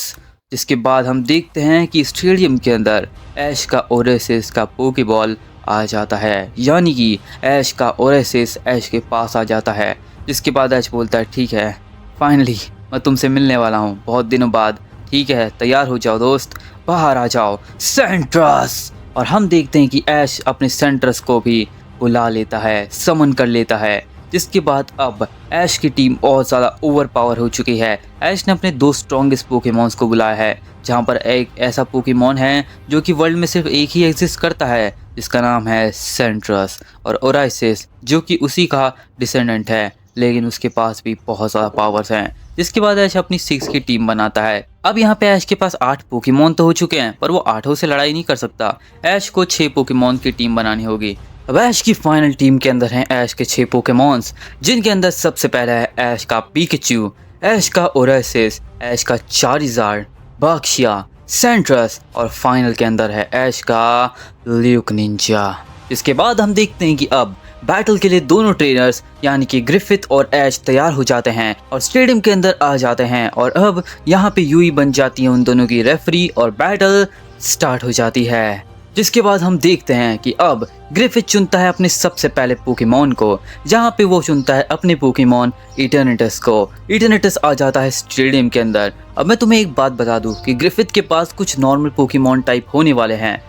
जिसके बाद हम देखते हैं कि स्टेडियम के अंदर ऐश का ओरेसिस का पोकेबॉल आ जाता है, यानी कि ऐश का ओरेसिस ऐश के पास आ जाता है। जिसके बाद ऐश बोलता है ठीक है फाइनली मैं तुमसे मिलने वाला हूँ बहुत दिनों बाद, ठीक है तैयार हो जाओ दोस्त, बाहर आ जाओ सेंट्रस। और हम देखते हैं कि ऐश अपने सेंट्रस को भी बुला लेता है, समन कर लेता है। जिसके बाद अब ऐश की टीम और ज़्यादा ओवर पावर हो चुकी है। ऐश ने अपने 2 स्ट्रॉन्गेस्ट पोकेमॉन्स को बुलाया है, जहाँ पर एक ऐसा पोकेमॉन है जो कि वर्ल्ड में सिर्फ एक ही एग्जिस्ट करता है, जिसका नाम है सेंट्रस, और ओराइसिस जो कि उसी का डिसेंडेंट है, लेकिन उसके पास भी बहुत ज़्यादा पावर्स हैं। जिसके बाद ऐश अपनी 6 की टीम बनाता है। अब यहाँ पे ऐश के पास 8 पोकेमॉन तो हो चुके हैं, पर वो 8 से लड़ाई नहीं कर सकता। ऐश को 6 पोकेमॉन की टीम बनानी होगी। अब ऐश की फाइनल टीम के अंदर हैं ऐश के 6 पोकेमॉन्स, जिनके अंदर सबसे पहला है ऐश का पिकाचू, ऐश का ओरेसिस, ऐश का चारिज़ार्ड, बाक्शिया, सेंट्रस, और फाइनल के अंदर है ऐश का ल्यूक निंजा। इसके बाद हम देखते हैं कि अब बैटल के लिए दोनों ट्रेनर्स यानी कि ग्रिफिथ और ऐश तैयार हो जाते हैं और स्टेडियम के अंदर आ जाते हैं, और अब यहाँ पे यूई बन जाती है उन दोनों की रेफरी और बैटल स्टार्ट हो जाती है। जिसके बाद हम देखते हैं कि अब ग्रिफिथ चुनता है अपने सबसे पहले पोकेमॉन को, जहाँ पे वो चुनता है अपने पोकेमॉन इटर्निटस को। इटर्निटस आ जाता है स्टेडियम के अंदर। अब मैं तुम्हें एक बात बता दूं कि ग्रिफिथ के पास कुछ नॉर्मल पोकेमॉन टाइप होने वाले हैं,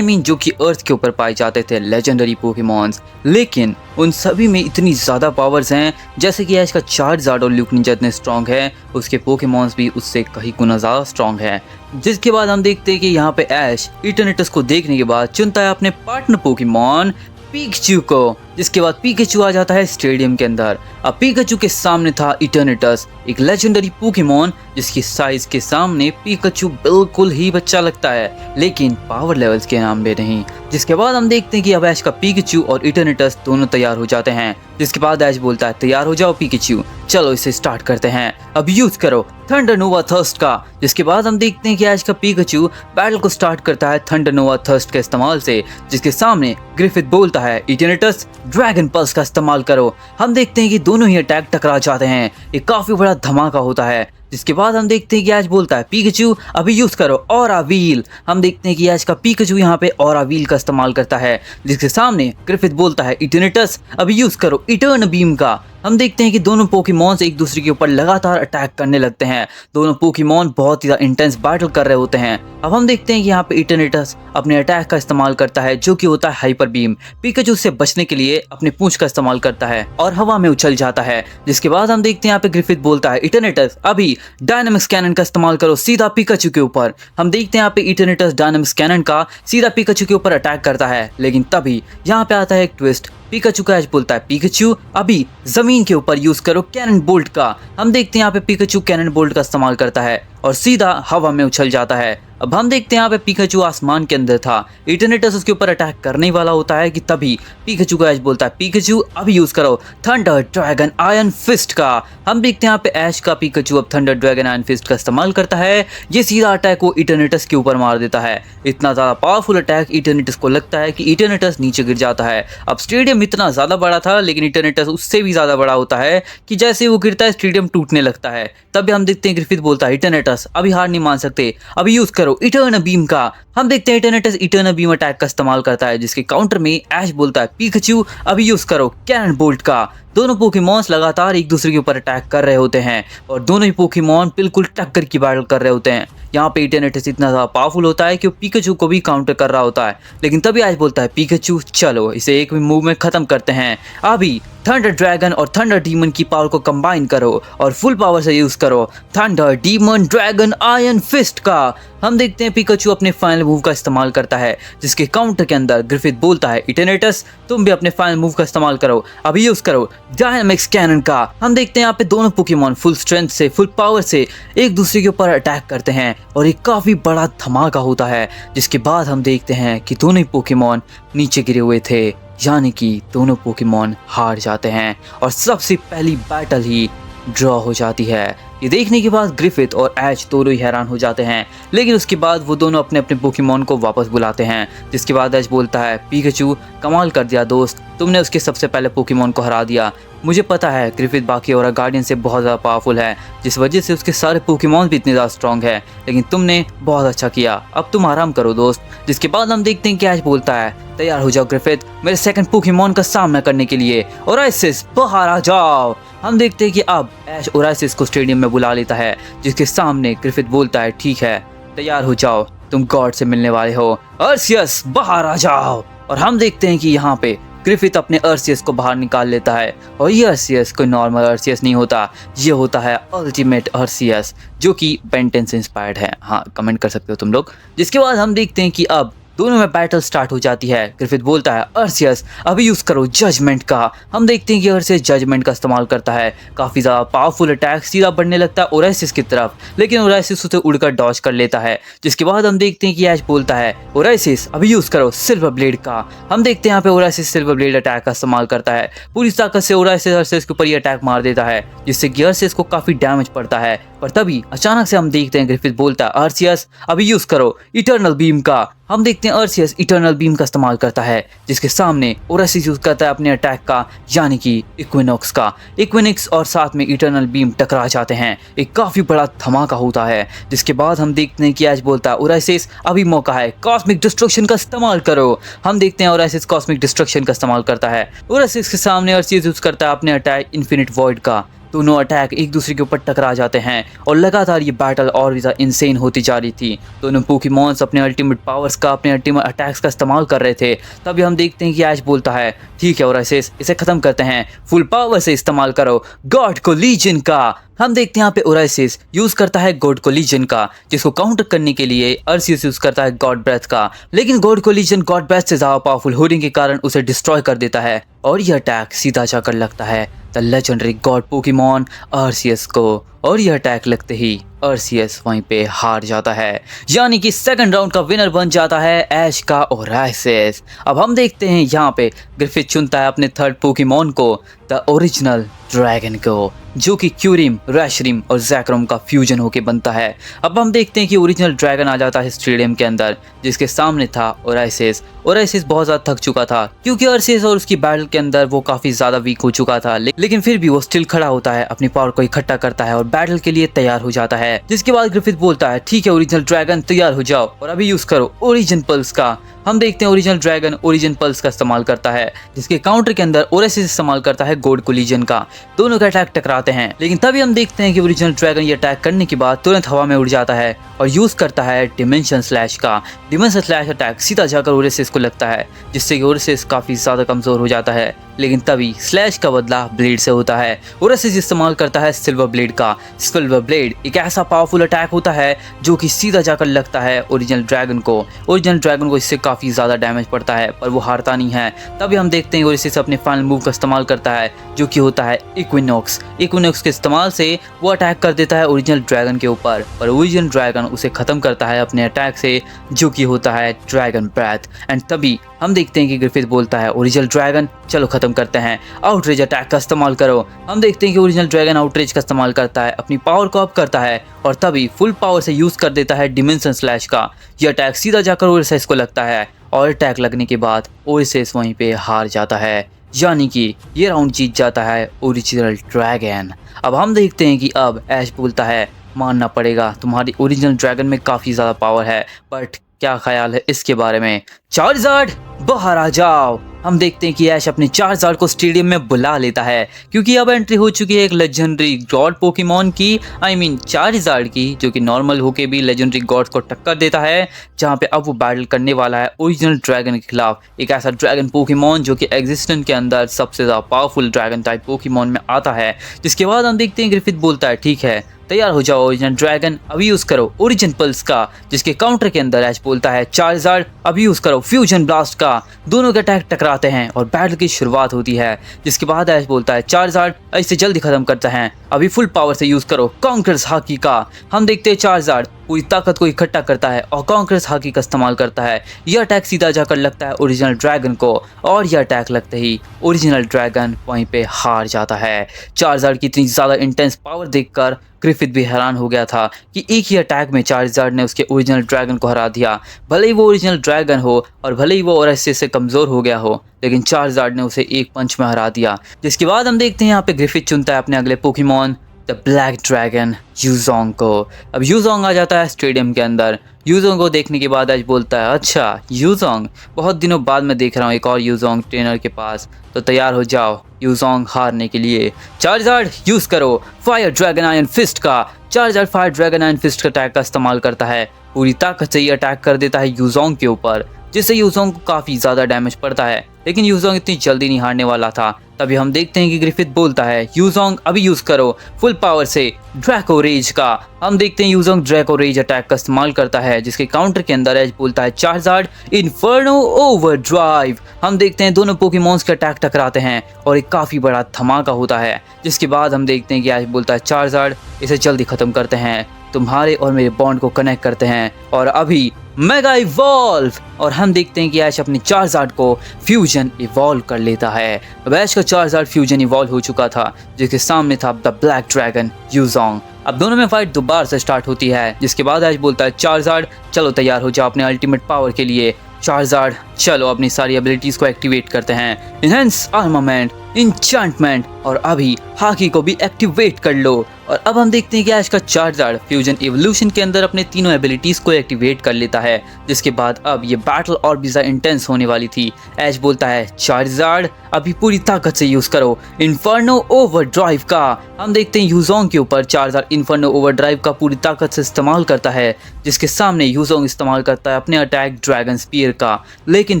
जो कि अर्थ के ऊपर पाए जाते थे लेजेंडरी पोकेमॉन्स, लेकिन उन सभी में इतनी ज़्यादा पावर्स हैं, जैसे कि ऐश का चार्जार्ड और ल्यूक निंजा इतने स्ट्रॉन्ग है, उसके पोकेमॉन्स भी उससे कहीं गुना ज़्यादा स्ट्रॉन्ग है। जिसके बाद हम देखते हैं कि यहाँ पे ऐश इटर्निटस को देखने के बाद चुनता है अपने पार्टनर पोकेमॉन पिकाचू को। जिसके बाद पिकाचू आ जाता है स्टेडियम के अंदर। अब पिकाचू के सामने था इटर्निटस, एक लेजेंडरी पोकेमॉन जिसकी साइज के सामने पिकाचू बिल्कुल ही बच्चा लगता है, लेकिन पावर लेवल्स के नाम पे नहीं। जिसके बाद हम देखते हैं कि अब ऐश का पिकाचू और इटर्निटस दोनों तैयार हो जाते हैं। जिसके बाद ऐश बोलता है तैयार हो जाओ पिकाचू, चलो इसे स्टार्ट करते हैं, अब यूज करो थंडर नोवा थर्स्ट का। जिसके बाद हम देखते हैं कि ऐश का पिकाचू बैटल को स्टार्ट करता है थंडर नोवा थर्स्ट के इस्तेमाल से, जिसके सामने ग्रिफिथ बोलता है इटर्निटस ड्रैगन पल्स का इस्तेमाल करो। हम देखते हैं कि दोनों ही अटैक टकरा जाते हैं, एक काफी बड़ा धमाका होता है। जिसके बाद हम देखते हैं कि ऐश बोलता है पिकाचू अभी यूज करो ऑरा व्हील। हम देखते हैं कि ऐश का पिकाचू यहाँ पे ऑरा व्हील का इस्तेमाल करता है, जिसके सामने ग्रिफिथ बोलता है इटर्निटस अभी यूज करो इटर्न बीम का। हम देखते हैं कि दोनों पोकेमॉन्स एक दूसरे के ऊपर लगातार अटैक करने लगते हैं। दोनों पोकेमॉन बहुत ही इंटेंस बैटल कर रहे होते हैं। अब हम देखते हैं कि यहाँ पे इटर्निटस अपने अटैक का इस्तेमाल करता है, जो कि होता है हाइपर बीम। पिकाचू से बचने के लिए अपने पूंछ का इस्तेमाल करता है और हवा में उछल जाता है। जिसके बाद हम देखते हैं यहाँ पे ग्रिफिथ बोलता है इटर्निटस अभी डायनामिक्स कैनन का इस्तेमाल करो सीधा पिकाचू के ऊपर। हम देखते हैं यहाँ पे इटर्निटस डायनामिक्स कैनन का सीधा पिकाचू के ऊपर अटैक करता है, लेकिन तभी यहाँ पे आता है एक ट्विस्ट। पिकाचू का ऐश बोलता है पिकाचू अभी जमीन के ऊपर यूज करो कैनन बोल्ट का। हम देखते हैं यहाँ पे पिकाचू कैनन बोल्ट का इस्तेमाल करता है और सीधा हवा में उछल जाता है। अब हम देखते हैं यहाँ पे पिकाचू आसमान के अंदर था, इटर्निटस उसके ऊपर अटैक करने वाला होता है कि तभी पिकाचू का ऐश बोलता है पिकाचू अभी यूज करो थंडर ड्रैगन आयरन फिस्ट का। हम देखते हैं यहाँ पे ऐश का पिकाचू अब थंडर ड्रैगन आयरन फिस्ट का इस्तेमाल करता है। ये सीधा अटैक को इटर्निटस के ऊपर मार देता है। इतना ज्यादा पावरफुल अटैक इटर्निटस को लगता है कि इटर्निटस नीचे गिर जाता है। अब स्टेडियम इतना ज्यादा बड़ा था, लेकिन इटर्निटस उससे भी ज्यादा बड़ा होता है कि जैसे वो गिरता है स्टेडियम टूटने लगता है। तभी हम देखते हैं ग्रिफिथ बोलता है इटर्निटस अभी हार नहीं मान सकते, अभी यूज करो इटर्न बीम का। हम देखते हैं इटर्निटस इटर्न बीम अटैक का इस्तेमाल करता है, जिसके काउंटर में ऐश बोलता है पिकाचू अभी यूज करो कैनन बोल्ट का। दोनों पोकेमॉन्स लगातार एक दूसरे के ऊपर अटैक कर रहे होते हैं और दोनों ही पोकेमॉन बिल्कुल टक्कर की बैटल कर रहे होते हैं। यहाँ पे इटर्निटस इतना ज़्यादा पावरफुल होता है कि वो पिकाचू को भी काउंटर कर रहा होता है, लेकिन तभी ऐश बोलता है पिकाचू चलो इसे एक मूव में खत्म करते हैं, अभी थंडर ड्रैगन और थंडर डीमन की पावर को कंबाइन करो और फुल पावर से यूज करो thunder demon dragon iron fist का। हम देखते हैं पिकाचू अपने फाइनल मूव का इस्तेमाल करता है, जिसके काउंटर के अंदर ग्रिफिथ बोलता है इटर्निटस तुम भी अपने फाइनल मूव का इस्तेमाल करो, अभी यूज करो डायनामिक्स कैनन का। हम देखते हैं यहाँ पे दोनों पोकेमॉन फुल स्ट्रेंथ से, फुल पावर से एक दूसरे के ऊपर अटैक करते हैं और एक काफी बड़ा धमाका होता है, जिसके बाद हम देखते हैं कि दोनों ही पोकेमॉन नीचे गिरे हुए थे, यानी कि दोनों पोकेमॉन हार जाते हैं और सबसे पहली बैटल ही ड्रॉ हो जाती है। ये देखने के बाद ग्रिफिथ और एश दोनों ही हैरान हो जाते हैं, लेकिन उसके बाद वो दोनों अपने अपने पोकेमॉन को वापस बुलाते हैं, जिसके बाद एश बोलता है, पिकाचू कमाल कर दिया दोस्त, तुमने उसके सबसे पहले पोकेमॉन को हरा दिया। मुझे पता है ग्रिफिथ बाकी और गार्डियन से बहुत ज़्यादा पावरफुल है, जिस वजह से उसके सारे पोकेमॉन भी इतने ज़्यादा स्ट्रॉन्ग है, लेकिन तुमने बहुत अच्छा किया, अब तुम आराम करो दोस्त। जिसके बाद हम देखते हैं कि एश बोलता है, तैयार हो जाओ ग्रिफिथ मेरे सेकंड पोकेमॉन का सामना करने के लिए, ओराइसिस बाहर आ जाओ। हम देखते हैं कि अब एश ओराइसिस को स्टेडियम में बुला लेता है, जिसके सामने ग्रिफिथ बोलता है, ठीक है तैयार हो जाओ, तुम गॉड से मिलने वाले हो, अर्सियस बाहर आ जाओ। और हम देखते हैं कि यहाँ पे ग्रिफिथ अपने अर्सियस को बाहर निकाल लेता है, और ये अर्सियस कोई नॉर्मल अर्सियस नहीं होता, ये होता है अल्टीमेट अर्सियस, जो कि बेंटेन से इंस्पायर्ड है। हाँ, कमेंट कर सकते हो तुम लोग। जिसके बाद हम देखते हैं कि अब दोनों में बैटल स्टार्ट हो जाती है। ग्रिफिथ बोलता है, अर्सियस अभी यूज करो जजमेंट का। हम देखते हैं कि अर्सियस जजमेंट का इस्तेमाल करता है, काफी ज्यादा पावरफुल अटैक सीधा बढ़ने लगता है ओराइसिस की तरफ, लेकिन ओराइसिस उसे उड़कर डॉज कर लेता है। जिसके बाद हम देखते हैं कि एश बोलता है, ओराइसिस अभी यूज करो सिल्वर ब्लेड का। हम देखते हैं यहाँ पे ओराइसिस सिल्वर ब्लेड अटैक का इस्तेमाल करता है, पूरी ताकत से ओराइसिस अर्सियस के ऊपर ये अटैक मार देता है, जिससे कि अर्सियस को काफी डैमेज पड़ता है। पर तभी अचानक से हम देखते हैं ग्रिफिथ बोलता है, अर्सियस अभी यूज करो इटर्नल बीम का। हम देखते हैं अर्सियस इटर्नल बीम का इस्तेमाल करता है, जिसके सामने ओराइसिस यूज करता है अपने अटैक का, यानी कि इक्विनॉक्स का। इक्विनॉक्स और साथ में इटर्नल बीम टकरा जाते हैं, एक काफी बड़ा धमाका होता है। जिसके बाद हम देखते हैं कि एश बोलता है, ओराइसिस अभी मौका है, कॉस्मिक डिस्ट्रक्शन का इस्तेमाल करो। हम देखते हैं ओराइसिस कॉस्मिक डिस्ट्रक्शन का इस्तेमाल करता है। ओराइसिस के सामने अर्सियस यूज करता है अपने अटैक इन्फिनिट वॉइड का। दोनों अटैक एक दूसरे के ऊपर टकरा जाते हैं और लगातार ये बैटल और भी ज़्यादा इंसेन होती जा रही थी। दोनों पोकेमॉन्स अपने अल्टीमेट पावर्स का, अपने अल्टीमेट अटैक्स का इस्तेमाल कर रहे थे। तभी हम देखते हैं कि एश बोलता है, ठीक है ओराइसिस इसे खत्म करते हैं, फुल पावर से इस्तेमाल करो गॉड कोलिजन का। हम देखते हैं यहाँ पे ओराइसिस यूज करता है गॉड कोलिजन का, जिसको काउंटर करने के लिए अर्सियस यूज करता है गॉड ब्रेथ का, लेकिन गॉड कोलिजन गॉड ब्रेथ से ज्यादा पावरफुल होने के कारण उसे डिस्ट्रॉय कर देता है और यह अटैक सीधा जाकर लगता है द लेजेंडरी गॉड पोकेमॉन अर्सियस को, और यह अटैक लगते ही अर्सियस वहीं पे हार जाता है, यानी कि सेकंड राउंड का विनर बन जाता है एश का ओराइसिस। अब हम देखते हैं यहाँ पे ग्रिफिथ चुनता है अपने थर्ड पोकेमॉन को, द ओरिजिनल ड्रैगन को, जो कि क्यूरिम, रैशरिम और जैकरम का फ्यूजन होके बनता है। अब हम देखते हैं कि ओरिजिनल ड्रैगन आ जाता है स्टेडियम के अंदर, जिसके सामने था ओराइसिस। ओराइसिस बहुत ज़्यादा थक चुका था, क्योंकि अर्सियस और उसकी बैटल के अंदर वो काफ़ी ज़्यादा वीक हो चुका था, लेकिन फिर भी वो स्टिल खड़ा होता है, अपनी पावर को इकट्ठा करता है और बैटल के लिए तैयार हो जाता है। जिसके बाद ग्रिफिथ बोलता है, ठीक है ओरिजिनल ड्रैगन तैयार हो जाओ और अभी यूज करो ओरिजिन पल्स का। हम देखते हैं ओरिजिनल ड्रैगन ओरिजिन पल्स का इस्तेमाल करता है, जिसके काउंटर के अंदर ओराइसिस इस्तेमाल करता है गॉड कोलिजन का। दोनों का अटैक टकराते हैं, लेकिन तभी हम देखते हैं कि ओरिजिनल ड्रैगन ये अटैक करने के बाद तुरंत हवा में उड़ जाता है और यूज करता है डिमेंशन स्लैश का। डिमेंशन स्लैश अटैक सीधा जाकर ओराइसिस को लगता है, जिससे कि ओराइसिस काफी ज्यादा कमजोर हो जाता है, लेकिन तभी स्लैश का बदला ब्लेड से होता है। ओराइसिस इस्तेमाल करता है सिल्वर ब्लेड का। सिल्वर ब्लेड एक ऐसा पावरफुल अटैक होता है जो कि सीधा जाकर लगता है ओरिजिनल ड्रैगन को। ओरिजिनल ड्रैगन को इससे काफी ज्यादा डैमेज पड़ता है, पर वो हारता नहीं है। तभी हम देखते हैं ओराइसिस अपने फाइनल मूव का इस्तेमाल करता है, जो कि होता है इक्विनॉक्स। इक्विनॉक्स के इस्तेमाल से वो अटैक कर देता है ओरिजिनल ड्रैगन के ऊपर, पर ओरिजिनल ड्रैगन उसे खत्म करता है अपने अटैक से, जो कि होता है ड्रैगन ब्रेथ। एंड तभी हम देखते हैं कि ग्रिफिथ बोलता है, ओरिजिनल ड्रैगन चलो खत्म करते हैं, आउटरेज अटैक का इस्तेमाल करो। हम देखते हैं कि ओरिजिनल ड्रैगन आउटरेज का इस्तेमाल करता है, अपनी पावर को अप करता है और तभी फुल पावर से यूज कर देता है डिमेंशन स्लैश का। यह अटैक सीधा जाकर ओराइसिस को लगता है और अटैक लगने के बाद ओराइसिस वहीं पे हार जाता है, यानी कि ये राउंड जीत जाता है ओरिजिनल ड्रैगन। अब हम देखते हैं कि अब एश बोलता है, मानना पड़ेगा तुम्हारी ओरिजिनल ड्रैगन में काफ़ी ज़्यादा पावर है, बट क्या ख्याल है इसके बारे में? चार्जर्ड बाहर आ जाओ। हम देखते हैं कि ऐश अपने चार्जर्ड को स्टेडियम में बुला लेता है, क्योंकि अब एंट्री हो चुकी है एक लेजेंडरी गॉड पोकेमॉन की, चार्जर्ड की, जो कि नॉर्मल होके भी लेजेंडरी गॉड को टक्कर देता है, जहां पे अब वो बैटल करने वाला है ओरिजिनल ड्रैगन के खिलाफ। एक ऐसा ड्रैगन पोकेमॉन जो कि एग्जिस्टेंस के अंदर सबसे ज़्यादा पावरफुल ड्रैगन टाइप पोकेमॉन में आता है। जिसके बाद हम देखते हैं ग्रिफिथ बोलता है, ठीक है तैयार हो जाओ ओरिजिनल ड्रैगन, अभी यूज करो ओरिजिन पल्स का, जिसके काउंटर के अंदर ऐश बोलता है चार्जार्ड अभी यूज करो फ्यूजन ब्लास्ट का। दोनों के अटैक टकराते हैं और बैटल की शुरुआत होती है, जिसके बाद ऐश बोलता है चार्जार्ड ऐसे जल्दी खत्म करते हैं, अभी फुल पावर से यूज करो कॉन्करर्स हाकी का। हम देखते हैं चार्जार्ड पूरी ताकत को इकट्ठा करता है और कॉन्करर्स हाकी का इस्तेमाल करता है। यह अटैक सीधा जाकर लगता है ओरिजिनल ड्रैगन को और यह अटैक लगते ही ओरिजिनल ड्रैगन वहीं पे हार जाता है। चार्जार्ड की इतनी ज़्यादा इंटेंस पावर देखकर ग्रिफिथ भी हैरान हो गया था कि एक ही अटैक में चार्जार्ड ने उसके ओरिजिनल ड्रैगन को हरा दिया। भले ही वो ओरिजिनल ड्रैगन हो और भले ही वो और से कमज़ोर हो गया हो, लेकिन चार्जार्ड ने उसे एक पंच में हरा दिया। जिसके बाद हम देखते हैं यहाँ पे ग्रिफिथ चुनता है अपने अगले पोकेमॉन द ब्लैक ड्रैगन यूजोंग को। अब यूजोंग आ जाता है स्टेडियम के अंदर। यूजोंग को देखने के बाद आज बोलता है अच्छा यूजोंग, बहुत दिनों बाद मैं देख रहा हूँ एक और यूजोंग ट्रेनर के पास, तो तैयार हो जाओ यूजोंग हारने के लिए। चार्जार्ड यूज करो फायर ड्रैगन आयरन फिस्ट का। Charizard fire dragon iron fist का अटैक का इस्तेमाल करता है, पूरी ताकत से ये अटैक कर देता है यूजोंग के ऊपर, जिससे यूजोंग को काफ़ी ज़्यादा डैमेज पड़ता है। लेकिन यूजोंग इतनी जल्दी नहीं हारने वाला था। तभी हम देखते हैं कि ग्रिफिथ बोलता है यूजोंग अभी यूज करो फुल पावर से ड्रैको रेज का। हम देखते हैं यूजोंग ड्रैको रेज अटैक का इस्तेमाल करता है, जिसके काउंटर के अंदर एज बोलता है चार्जार्ड इन्फर्नो ओवरड्राइव। हम देखते हैं दोनों पोकेमॉन्स के अटैक टकराते हैं और एक काफ़ी बड़ा धमाका होता है, जिसके बाद हम देखते हैं कि एज बोलता है चार्जार्ड इसे जल्दी खत्म करते हैं, तुम्हारे और मेरे बॉन्ड को कनेक्ट करते हैं और अभी मेगा इवॉल्व। और हम देखते हैं कि ऐश अपने चार्जार्ड को फ्यूजन इवॉल्व कर लेता है। अब ऐश का चार्जार्ड फ्यूजन इवॉल्व हो चुका था, जिसके सामने था द ब्लैक ड्रैगन यूजोंग। अब दोनों में फाइट दोबारा से स्टार्ट होती है, जिसके बाद ऐश बोलता है चार्जार्ड चलो तैयार हो जाओ अपने अल्टीमेट पावर के लिए। चार्जार्ड चलो अपनी सारी एबिलिटीज को एक्टिवेट करते हैं, इनहेंस आर्मामेंट, इंचांटमेंट और अभी हाकी को भी एक्टिवेट कर लो। और अब हम देखते हैं कि ऐश का चार्जार्ड फ्यूजन इवोल्यूशन के अंदर अपने तीनों एबिलिटीज को एक्टिवेट कर लेता है, जिसके बाद अब ये बैटल और भी ज़्यादा इंटेंस होने वाली थी। ऐश बोलता है चार्जार्ड अभी पूरी ताकत से यूज करो इन्फर्नो ओवरड्राइव का। हम देखते हैं यूजोंग के ऊपर चार्जार्ड इन्फर्नो ओवरड्राइव का पूरी ताकत से इस्तेमाल करता है, जिसके सामने यूजोंग इस्तेमाल करता है अपने अटैक ड्रैगन स्पीयर का, लेकिन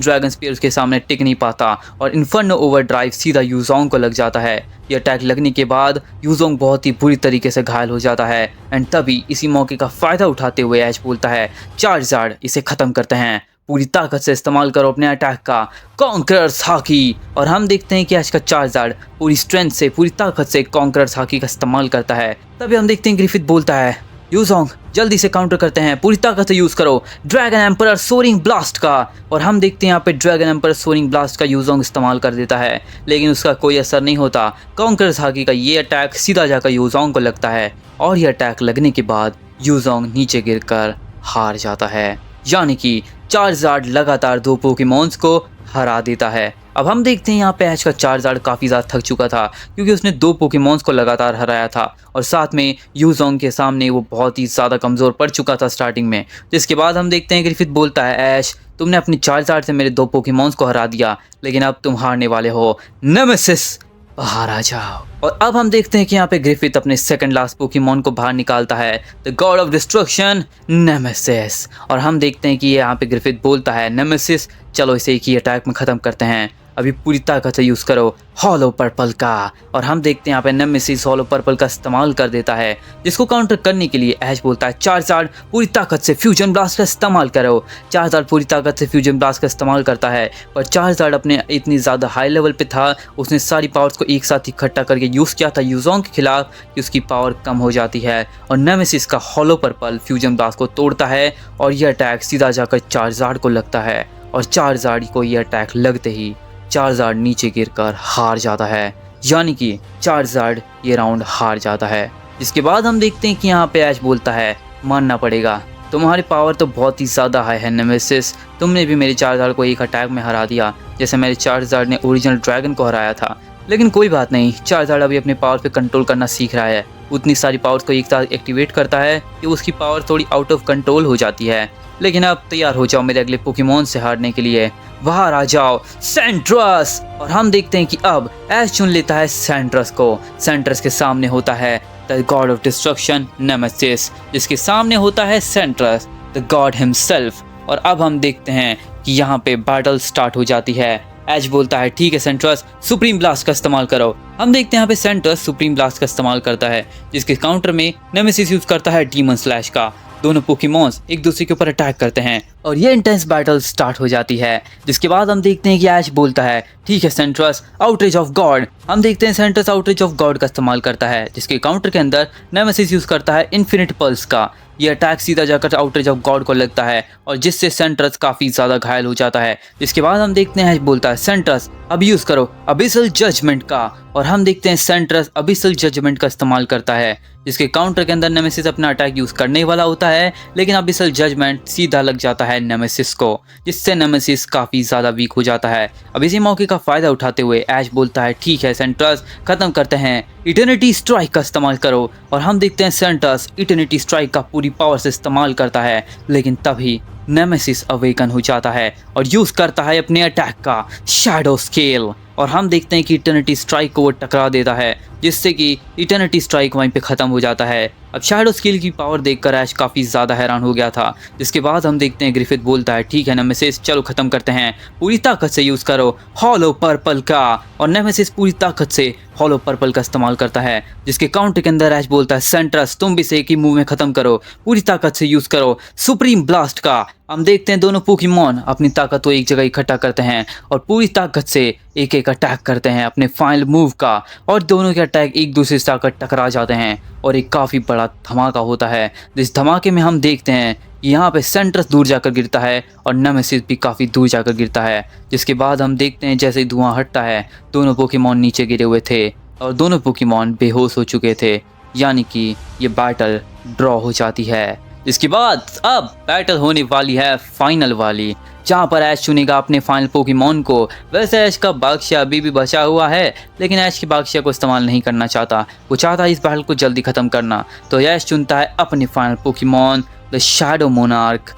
ड्रैगन स्पीयर उसके सामने टिक नहीं पाता और इन्फर्नो ओवरड्राइव सीधा यूजोंग को लग जाता है। ये अटैक लगने के बाद यूजोंग बहुत ही बुरी तरीके से घायल हो जाता है एंड तभी इसी मौके का फ़ायदा उठाते हुए ऐश बोलता है चार्जार्ड इसे ख़त्म करते हैं, पूरी ताकत से इस्तेमाल करो अपने अटैक का कॉन्करर्स हाकी। और हम देखते हैं कि ऐश का चार्जार्ड पूरी स्ट्रेंथ से पूरी ताकत से कॉन्करर्स हाकी का इस्तेमाल करता है। तभी हम देखते हैं ग्रिफिथ बोलता है यूजोंग जल्दी से काउंटर करते हैं, पूरी ताकत से यूज करो ड्रैगन एम्परर सोरिंग ब्लास्ट का। और हम देखते हैं यहाँ पे ड्रैगन एम्परर सोरिंग ब्लास्ट का यूजोंग इस्तेमाल कर देता है, लेकिन उसका कोई असर नहीं होता। कॉन्करर्स हाकी का ये अटैक सीधा जाकर यूजोंग को लगता है और ये अटैक लगने के बाद यूजोंग नीचे गिरकर हार जाता है, यानी कि चार्जार्ड लगातार दो पोकेमॉन्स को हरा देता है। अब हम देखते हैं यहाँ पे ऐश का चार्जार्ड काफ़ी ज़्यादा थक चुका था, क्योंकि उसने दो पोकेमॉन्स को लगातार हराया था और साथ में यूजोंग के सामने वो बहुत ही ज़्यादा कमज़ोर पड़ चुका था स्टार्टिंग में। जिसके बाद हम देखते हैं ग्रिफिथ बोलता है ऐश तुमने अपनी चार्जार्ड से मेरे दो पोकेमॉन्स को हरा दिया, लेकिन अब तुम हारने वाले हो, नेमेसिस बाहर आ जाओ। और अब हम देखते हैं कि यहाँ पे ग्रिफिथ अपने सेकंड लास्ट पोकेमॉन को बाहर निकालता है, the god of destruction nemesis. और हम देखते हैं कि यहाँ पे ग्रिफिथ बोलता है नेमेसिस चलो इसे एक ही अटैक में ख़त्म करते हैं, अभी पूरी ताकत से यूज़ करो हॉलो पर्पल का। और हम देखते हैं यहाँ पे नेमेसिस हॉलो पर्पल का इस्तेमाल कर देता है, जिसको काउंटर करने के लिए ऐश बोलता है चार्जार्ड पूरी ताकत से फ्यूजन ब्लास्ट का इस्तेमाल करो। चार्जार्ड पूरी ताकत से फ्यूजन ब्लास्ट का इस्तेमाल करता है, पर चार्जार्ड अपने इतनी ज़्यादा हाई लेवल पे था, उसने सारी पावर्स को एक साथ इकट्ठा करके यूज़ किया था यूजोंग के खिलाफ कि उसकी पावर कम हो जाती है। और नेमेसिस का हॉलो पर्पल फ्यूजन ब्लास्ट को तोड़ता है और यह अटैक सीधा जाकर चार्जार्ड को लगता है और चार्जार्ड को यह अटैक लगते ही चार्जार्ड नीचे गिरकर हार जाता है, यानी कि चार्जार्ड ये राउंड हार जाता है। जिसके बाद हम देखते हैं कि यहाँ पे ऐश बोलता है मानना पड़ेगा तुम्हारी पावर तो बहुत ही ज़्यादा हाई है नेमेसिस, तुमने भी मेरे चार्जार्ड को एक अटैक में हरा दिया जैसे मेरे चार्जार्ड ने ओरिजिनल ड्रैगन को हराया था। लेकिन कोई बात नहीं, चार्जार्ड अभी अपने पावर पे कंट्रोल करना सीख रहा है, उतनी सारी पावर्स को एक साथ एक्टिवेट करता है कि उसकी पावर थोड़ी आउट ऑफ कंट्रोल हो जाती है। लेकिन अब तैयार हो जाओ मेरे अगले पोकेमॉन से हारने के लिए, बाहर आ जाओ सेंट्रस। और हम देखते हैं कि अब ऐश चुन लेता है सेंट्रस को। सेंट्रस के सामने होता है the god of destruction nemesis, जिसके सामने होता है सेंट्रस द गॉड हिमसेल्फ। और अब हम देखते हैं कि यहाँ पे बैटल स्टार्ट हो जाती है। ऐश बोलता है ठीक है सेंट्रस, सुप्रीम ब्लास्ट का इस्तेमाल करो। हम देखते हैं यहाँ पे सेंट्रस सुप्रीम ब्लास्ट का इस्तेमाल करता है, जिसके काउंटर में नेमेसिस यूज करता है डीमन स्लैश का। दोनों पोकेमॉन्स एक दूसरे के ऊपर अटैक करते हैं और ये इंटेंस बैटल स्टार्ट हो जाती है। जिसके बाद हम देखते हैं कि ऐश बोलता है ठीक है सेंट्रस, आउटरीच ऑफ गॉड। हम देखते हैं सेंट्रस आउटरीच ऑफ गॉड का इस्तेमाल करता है, जिसके काउंटर के अंदर नेमेसिस यूज करता है इन्फिनिट पल्स का। ये अटैक सीधा जाकर आउटरीच ऑफ गॉड को लगता है और जिससे सेंट्रस काफी ज्यादा घायल हो जाता है। जिसके बाद हम देखते हैं ऐश बोलता है सेंट्रस अब यूज करो अबिसल जजमेंट का, और हम देखते हैं सेंट्रस अबिसल जजमेंट का इस्तेमाल करता है, जिसके काउंटर के अंदर नेमेसिस अपना अटैक यूज करने वाला होता है, लेकिन अबिसल जजमेंट सीधा लग जाता है नेमेसिस को, जिससे नेमेसिस काफी ज्यादा वीक हो जाता है। अब इसी मौके का फायदा उठाते हुए ऐश बोलता है ठीक है सेंट्रस, खत्म करते हैं, इटर्निटी स्ट्राइक का इस्तेमाल करो। और हम देखते हैं सेंट्रस इटर्निटी स्ट्राइक का पूरी पावर से इस्तेमाल करता है, लेकिन तभी नेमेसिस अवेकन हो जाता है और यूज करता है अपने अटैक का शैडो स्केल। और हम देखते हैं कि इटर्निटी स्ट्राइक को वो टकरा देता है, जिससे कि इटर्निटी स्ट्राइक वहीं पे ख़त्म हो जाता है। अब शैडो स्केल की पावर देखकर ऐश काफ़ी ज़्यादा हैरान हो गया था। जिसके बाद हम देखते हैं ग्रिफिथ बोलता है ठीक है नेमेसिस, चलो ख़त्म करते हैं, पूरी ताकत से यूज़ करो हॉलो पर्पल का। और नेमेसिस पूरी ताकत से हॉलो पर्पल का इस्तेमाल करता है, जिसके काउंटर के अंदर ऐश बोलता है सेंट्रस तुम भी से एक ही मूव में ख़त्म करो, पूरी ताकत से यूज़ करो सुप्रीम ब्लास्ट का। हम देखते हैं दोनों पोकेमॉन अपनी ताकत को एक जगह इकट्ठा करते हैं और पूरी ताकत से एक एक अटैक करते हैं अपने फाइनल मूव का, और दोनों के अटैक एक दूसरे से आकर टकरा जाते हैं और एक काफ़ी बड़ा धमाका होता है। जिस धमाके में हम देखते हैं कि यहाँ पे सेंट्रस दूर जाकर गिरता है और नेमेसिस भी काफ़ी दूर जाकर गिरता है। जिसके बाद हम देखते हैं जैसे ही धुआं हटता है दोनों पोकेमॉन नीचे गिरे हुए थे और दोनों पोकेमॉन बेहोश हो चुके थे, यानी कि ये बैटल ड्रॉ हो जाती है। इसके बाद अब बैटल होने वाली है फाइनल वाली, जहाँ पर ऐश चुनेगा अपने फाइनल पोकेमॉन को। वैसे ऐश का बादशाह अभी भी बचा हुआ है, लेकिन ऐश के बादशाह को इस्तेमाल नहीं करना चाहता, वो चाहता है इस बैटल को जल्दी ख़त्म करना। तो ऐश चुनता है अपने final Pokemon the shadow monarch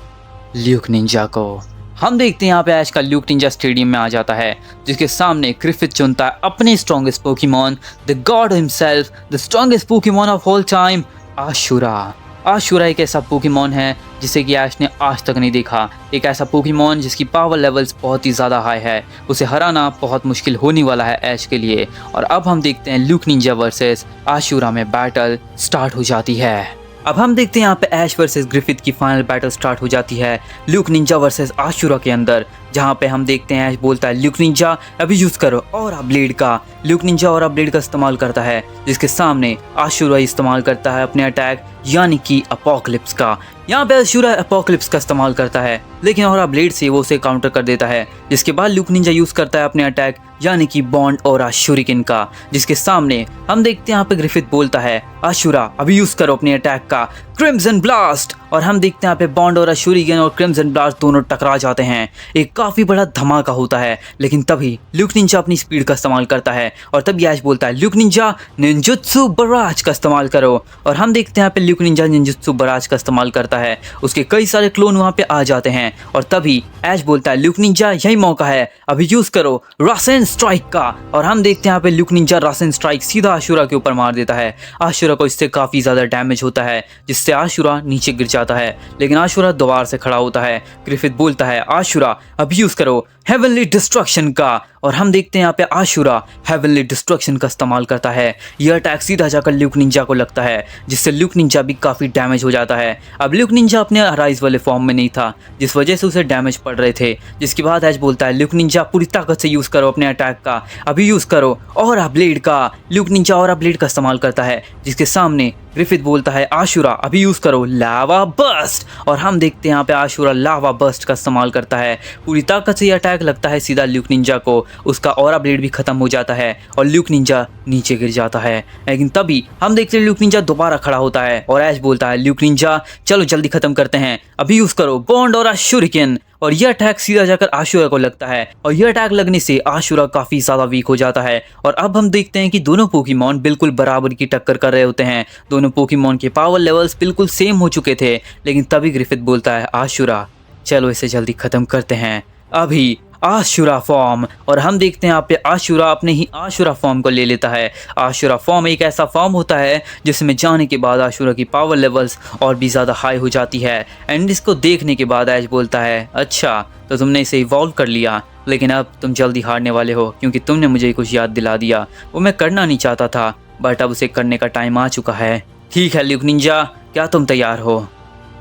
Luke Ninja को। हम देखते हैं यहाँ पे ऐश का ल्यूक निंजा स्टेडियम में आ जाता है, जिसके सामने ग्रिफिथ चुनता है अपने strongest Pokemon the God himself, the strongest Pokemon of all time Ashura. Ashura एक ऐसा पोकेमॉन है जिसे कि ऐश ने आज तक नहीं देखा, एक ऐसा पोकेमॉन जिसकी पावर लेवल्स बहुत ही ज़्यादा हाई है, उसे हराना बहुत मुश्किल होने वाला है ऐश के लिए। और अब हम देखते हैं ल्यूक निंजा वर्सेस आशुरा में बैटल स्टार्ट हो जाती है। अब हम देखते हैं यहाँ पे ऐश वर्सेस ग्रिफिथ की फाइनल बैटल स्टार्ट हो जाती है ल्यूक निंजा वर्सेस आशुरा के अंदर, जहाँ पे हम देखते हैं ऐश बोलता है ल्यूक निंजा अभी यूज़ करो और ब्लेड का। ल्यूक निंजा और ब्लेड का इस्तेमाल करता है, जिसके सामने आशुरा इस्तेमाल करता है अपने अटैक यानी कि अपोकलिप्स का। यहाँ पे आशुरा अपोकलिप्स का इस्तेमाल करता है, लेकिन और ब्लेड से वो उसे काउंटर कर देता है। जिसके बाद ल्यूक निंजा यूज़ करता है अपने अटैक यानी कि बॉन्ड और शुरिकन का, जिसके सामने हम देखते हैं यहाँ पे ग्रिफिथ बोलता है आशुरा अभी यूज़ करो अपने अटैक का क्रिम्सन ब्लास्ट। और हम देखते हैं यहाँ पे बॉन्ड और शुरिकन और क्रिम्सन ब्लास्ट दोनों टकरा जाते हैं, एक काफ़ी बड़ा धमाका होता है। लेकिन तभी ल्यूक निंजा अपनी स्पीड का इस्तेमाल करता है और तभी ऐश बोलता है ल्यूक निंजा निंजुत्सु बराज का इस्तेमाल करो। और हम देखते हैं यहाँ पे ल्यूक निंजा निंजुत्सु बराज का इस्तेमाल करता है, उसके कई सारे क्लोन वहाँ पे आ जाते हैं। और तभी ऐश बोलता है ल्यूक निंजा यही मौका है अभी यूज़ करो रासेन स्ट्राइक का। और हम देखते हैं यहाँ पे ल्यूक निंजा रासेन स्ट्राइक सीधा आशुरा के ऊपर मार देता है। आशुरा को इससे काफ़ी ज़्यादा डैमेज होता है, जिससे आशुरा नीचे गिर जाता है, लेकिन आशुरा दोबारा से खड़ा होता है। ग्रिफिथ बोलता है आशुरा अभी यूज़ करो हेवनली डिस्ट्रक्शन का। और हम देखते हैं यहाँ पे आशुरा हेवनली डिस्ट्रक्शन का इस्तेमाल करता है। यह अटैक सीधा जाकर ल्यूक निंजा को लगता है, जिससे ल्यूक निंजा भी काफ़ी डैमेज हो जाता है। अब ल्यूक निंजा अपने राइज वाले फॉर्म में नहीं था, जिस वजह से उसे डैमेज पड़ रहे थे। जिसके बाद ऐश बोलता है ल्यूक निंजा पूरी ताकत से यूज़ करो अपने अटैक का अभी यूज़ करो और ब्लेड का। ल्यूक निंजा और ब्लेड का इस्तेमाल करता है, जिसके सामने ग्रिफिथ बोलता है आशुरा अभी यूज़ करो लावा बर्स्ट। और हम देखते हैं यहाँ पे आशुरा लावा बर्स्ट का इस्तेमाल करता है, पूरी ताकत से यह अटैक लगता है सीधा ल्यूक निंजा को, उसका ऑरा ब्लेड भी खत्म हो जाता है और ल्यूक निंजा नीचे गिर जाता है। लेकिन तभी हम देखते हैं ल्यूक निंजा दोबारा खड़ा होता है और ऐश बोलता है ल्यूक निंजा चलो जल्दी खत्म करते हैं अभी यूज़ करो बॉन्ड और शुरिकन। और यह अटैक सीधा जाकर आशुरा को लगता है और यह अटैक लगने से आशुरा काफ़ी ज़्यादा वीक हो जाता है। और अब हम देखते हैं कि दोनों पोकेमॉन बिल्कुल बराबर की टक्कर कर रहे होते हैं, दोनों पोकेमॉन के पावर लेवल्स बिल्कुल सेम हो चुके थे। लेकिन तभी ग्रिफिथ बोलता है आशुरा चलो इसे जल्दी ख़त्म करते हैं अभी आशुरा फॉर्म। और हम देखते हैं यहाँ पे आशुरा अपने ही आशुरा फॉर्म को ले लेता है। आशुरा फॉर्म एक ऐसा फॉर्म होता है जिसमें जाने के बाद आशुरा की पावर लेवल्स और भी ज़्यादा हाई हो जाती है। एंड इसको देखने के बाद ऐश बोलता है अच्छा तो तुमने इसे इवॉल्व कर लिया, लेकिन अब तुम जल्दी हारने वाले हो क्योंकि तुमने मुझे कुछ याद दिला दिया। वो मैं करना नहीं चाहता था बट अब उसे करने का टाइम आ चुका है। ठीक है ल्यूक निंजा, क्या तुम तैयार हो?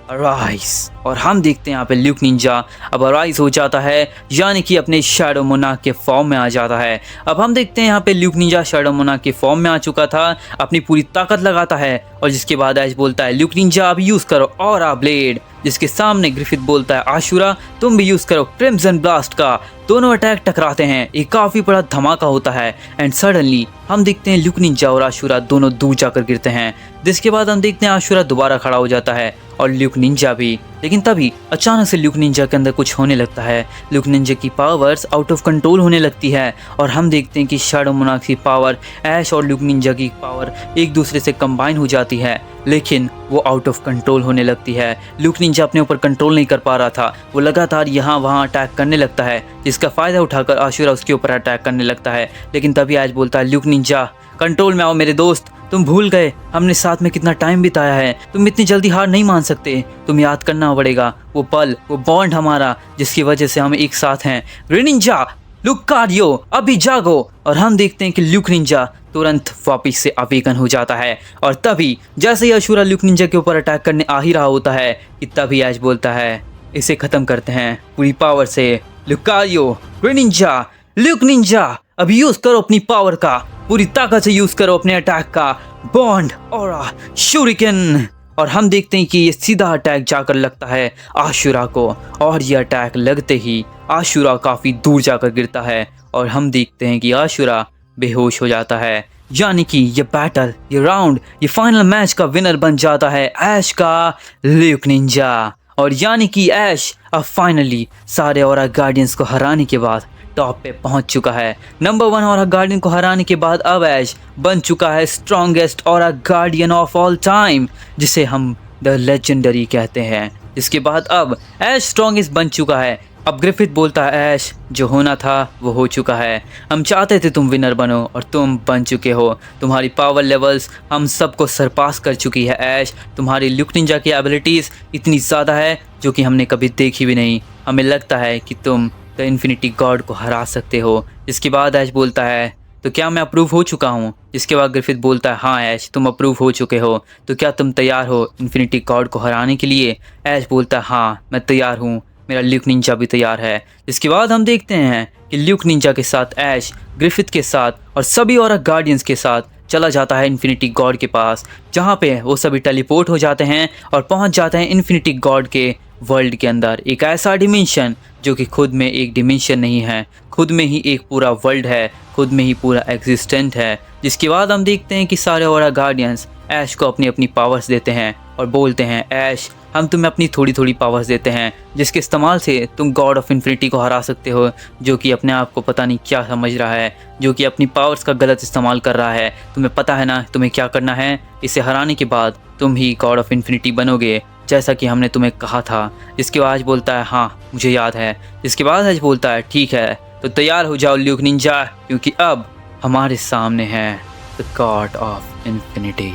अराइज। और हम देखते हैं यहाँ पे ल्यूक निंजा अब अराइज हो जाता है, यानी कि अपने शैडो मोनार्क के फॉर्म में आ जाता है। अब हम देखते हैं यहाँ पे ल्यूक निंजा शैडो मोनार्क के फॉर्म में आ चुका था, अपनी पूरी ताकत लगाता है और जिसके बाद ऐश बोलता है ल्यूक निंजा अब यूज करो ऑरा ब्लेड। जिसके सामने ग्रिफिथ बोलता है आशुरा तुम भी यूज करो क्रिम्सन ब्लास्ट का। दोनों अटैक टकराते हैं, एक काफी बड़ा धमाका होता है एंड सडनली हम देखते हैं ल्यूक निंजा और आशुरा दोनों दूर जाकर गिरते हैं। जिसके बाद हम देखते हैं आशुरा दोबारा खड़ा हो जाता है और ल्यूक निंजा भी। लेकिन तभी अचानक से ल्यूक निंजा के अंदर कुछ होने लगता है। ल्यूक निंजा की पावर्स आउट ऑफ कंट्रोल होने लगती है और हम देखते हैं कि शैडो मोनार्क की पावर ऐश और ल्यूक निंजा की पावर एक दूसरे से कंबाइन हो जाती है, लेकिन वो आउट ऑफ कंट्रोल होने लगती है। ल्यूक निंजा अपने ऊपर कंट्रोल नहीं कर पा रहा था, वो लगातार यहाँ वहाँ अटैक करने लगता है, जिसका फायदा उठाकर आशुरा उसके ऊपर अटैक करने लगता है। लेकिन तभी ऐश बोलता है ल्यूक निंजा कंट्रोल में आओ मेरे दोस्त, तुम भूल गए हमने साथ में कितना टाइम बिताया है, तुम इतनी जल्दी हार नहीं मान सकते, तुम याद करना पड़ेगा वो पल, वो बॉन्ड हमारा जिसकी वजह से हम एक साथ हैं। ग्रीन निंजा लुकारियो अभी जागो। और हम देखते हैं कि ल्यूक निंजा तुरंत वापिस से अवेकन हो जाता है और तभी जैसे ही आशुरा ल्यूक निंजा के ऊपर अटैक करने आ ही रहा होता है कि तभी ऐश बोलता है इसे खत्म करते हैं पूरी पावर से। Lucario green Ninja Luke Ninja अब यूज करो अपनी पावर का, पूरी ताकत से यूज करो अपने अटैक का, बॉन्ड ऑरा शूरिकन। और हम देखते हैं कि ये सीधा अटैक जाकर लगता है आशुरा को और ये अटैक लगते ही आशुरा काफी दूर जाकर गिरता है और हम देखते हैं कि आशुरा बेहोश हो जाता है। यानी कि ये बैटल, ये राउंड, ये फाइनल मैच का विनर बन जाता है ऐश का ल्यूक निंजा। और यानी कि ऐश अब फाइनली सारे ऑरा गार्डियंस को हराने के बाद टॉप पे पहुंच चुका है। नंबर 1 ऑरा गार्डियन को हराने के बाद अब ऐश बन चुका है strongest aura guardian of all time, जिसे हम द लेजेंडरी कहते हैं। इसके बाद अब ऐश स्ट्रॉन्गेस्ट बन चुका है। अब ग्रिफिथ बोलता है ऐश जो होना था वो हो चुका है, हम चाहते थे तुम विनर बनो और तुम बन चुके हो। तुम्हारी पावर लेवल्स हम सबको सरपास कर चुकी है ऐश। तुम्हारी ल्यूक निंजा की एबिलिटीज़ इतनी ज़्यादा है जो कि हमने कभी देखी भी नहीं। हमें लगता है कि तुम द इन्फिनिटी गॉड को हरा सकते हो। इसके बाद ऐश बोलता है तो क्या मैं अप्रूव हो चुका हूँ? इसके बाद ग्रिफिथ बोलता है हाँ ऐश तुम अप्रूव हो चुके हो, तो क्या तुम तैयार हो इन्फिनिटी गॉड को हराने के लिए? ऐश बोलता है हाँ मैं तैयार हूँ, मेरा ल्यूक निंजा भी तैयार है। इसके बाद हम देखते हैं कि ल्यूक निंजा के साथ ऐश ग्रिफिथ के साथ और सभी और गार्डियंस के साथ चला जाता है इन्फिनिटी गॉड के पास, जहाँ पे वो सभी टेलीपोर्ट हो जाते हैं और पहुँच जाते हैं इन्फिनिटी गॉड के वर्ल्ड के अंदर। एक ऐसा डिमेंशन जो कि खुद में एक डिमेंशन नहीं है, खुद में ही एक पूरा वर्ल्ड है, खुद में ही पूरा एग्जिस्टेंट है। जिसके बाद हम देखते हैं कि सारे ऑरा गार्डियंस ऐश को अपनी अपनी पावर्स देते हैं और बोलते हैं ऐश हम तुम्हें अपनी थोड़ी थोड़ी पावर्स देते हैं जिसके इस्तेमाल से तुम गॉड ऑफ इन्फिनिटी को हरा सकते हो, जो कि अपने आप को पता नहीं क्या समझ रहा है, जो कि अपनी पावर्स का गलत इस्तेमाल कर रहा है। तुम्हें पता है ना तुम्हें क्या करना है, इसे हराने के बाद तुम ही गॉड ऑफ इन्फिनिटी बनोगे जैसा कि हमने तुम्हें कहा था। इसके बाद बोलता है हाँ मुझे याद है। इसके बाद ऐश बोलता है ठीक है तो तैयार हो जाओ ल्यूक निंजा, क्योंकि अब हमारे सामने है द गॉड ऑफ इन्फिनिटी।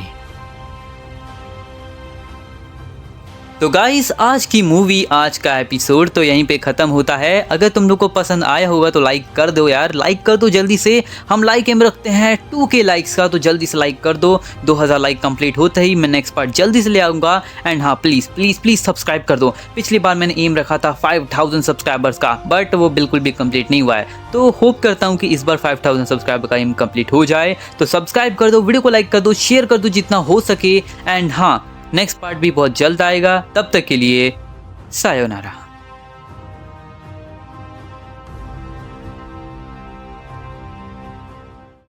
तो गाइस आज की मूवी, आज का एपिसोड तो यहीं पे ख़त्म होता है। अगर तुम लोग को पसंद आया होगा तो लाइक कर दो यार, लाइक कर दो जल्दी से। हम लाइक एम रखते हैं 2K लाइक्स का, तो जल्दी से लाइक कर दो। 2000 लाइक कंप्लीट होते ही मैं नेक्स्ट पार्ट जल्दी से ले आऊँगा। एंड हाँ प्लीज़ प्लीज़ प्लीज़ सब्सक्राइब कर दो। पिछली बार मैंने एम रखा था 5000 सब्सक्राइबर्स का, बट वो बिल्कुल भी कंप्लीट नहीं हुआ है। तो होप करता हूँ कि इस बार 5000 सब्सक्राइबर का एम कंप्लीट हो जाए। तो सब्सक्राइब कर दो, वीडियो को लाइक कर दो, शेयर कर दो जितना हो सके। एंड हाँ नेक्स्ट पार्ट भी बहुत जल्द आएगा, तब तक के लिए सायोनारा।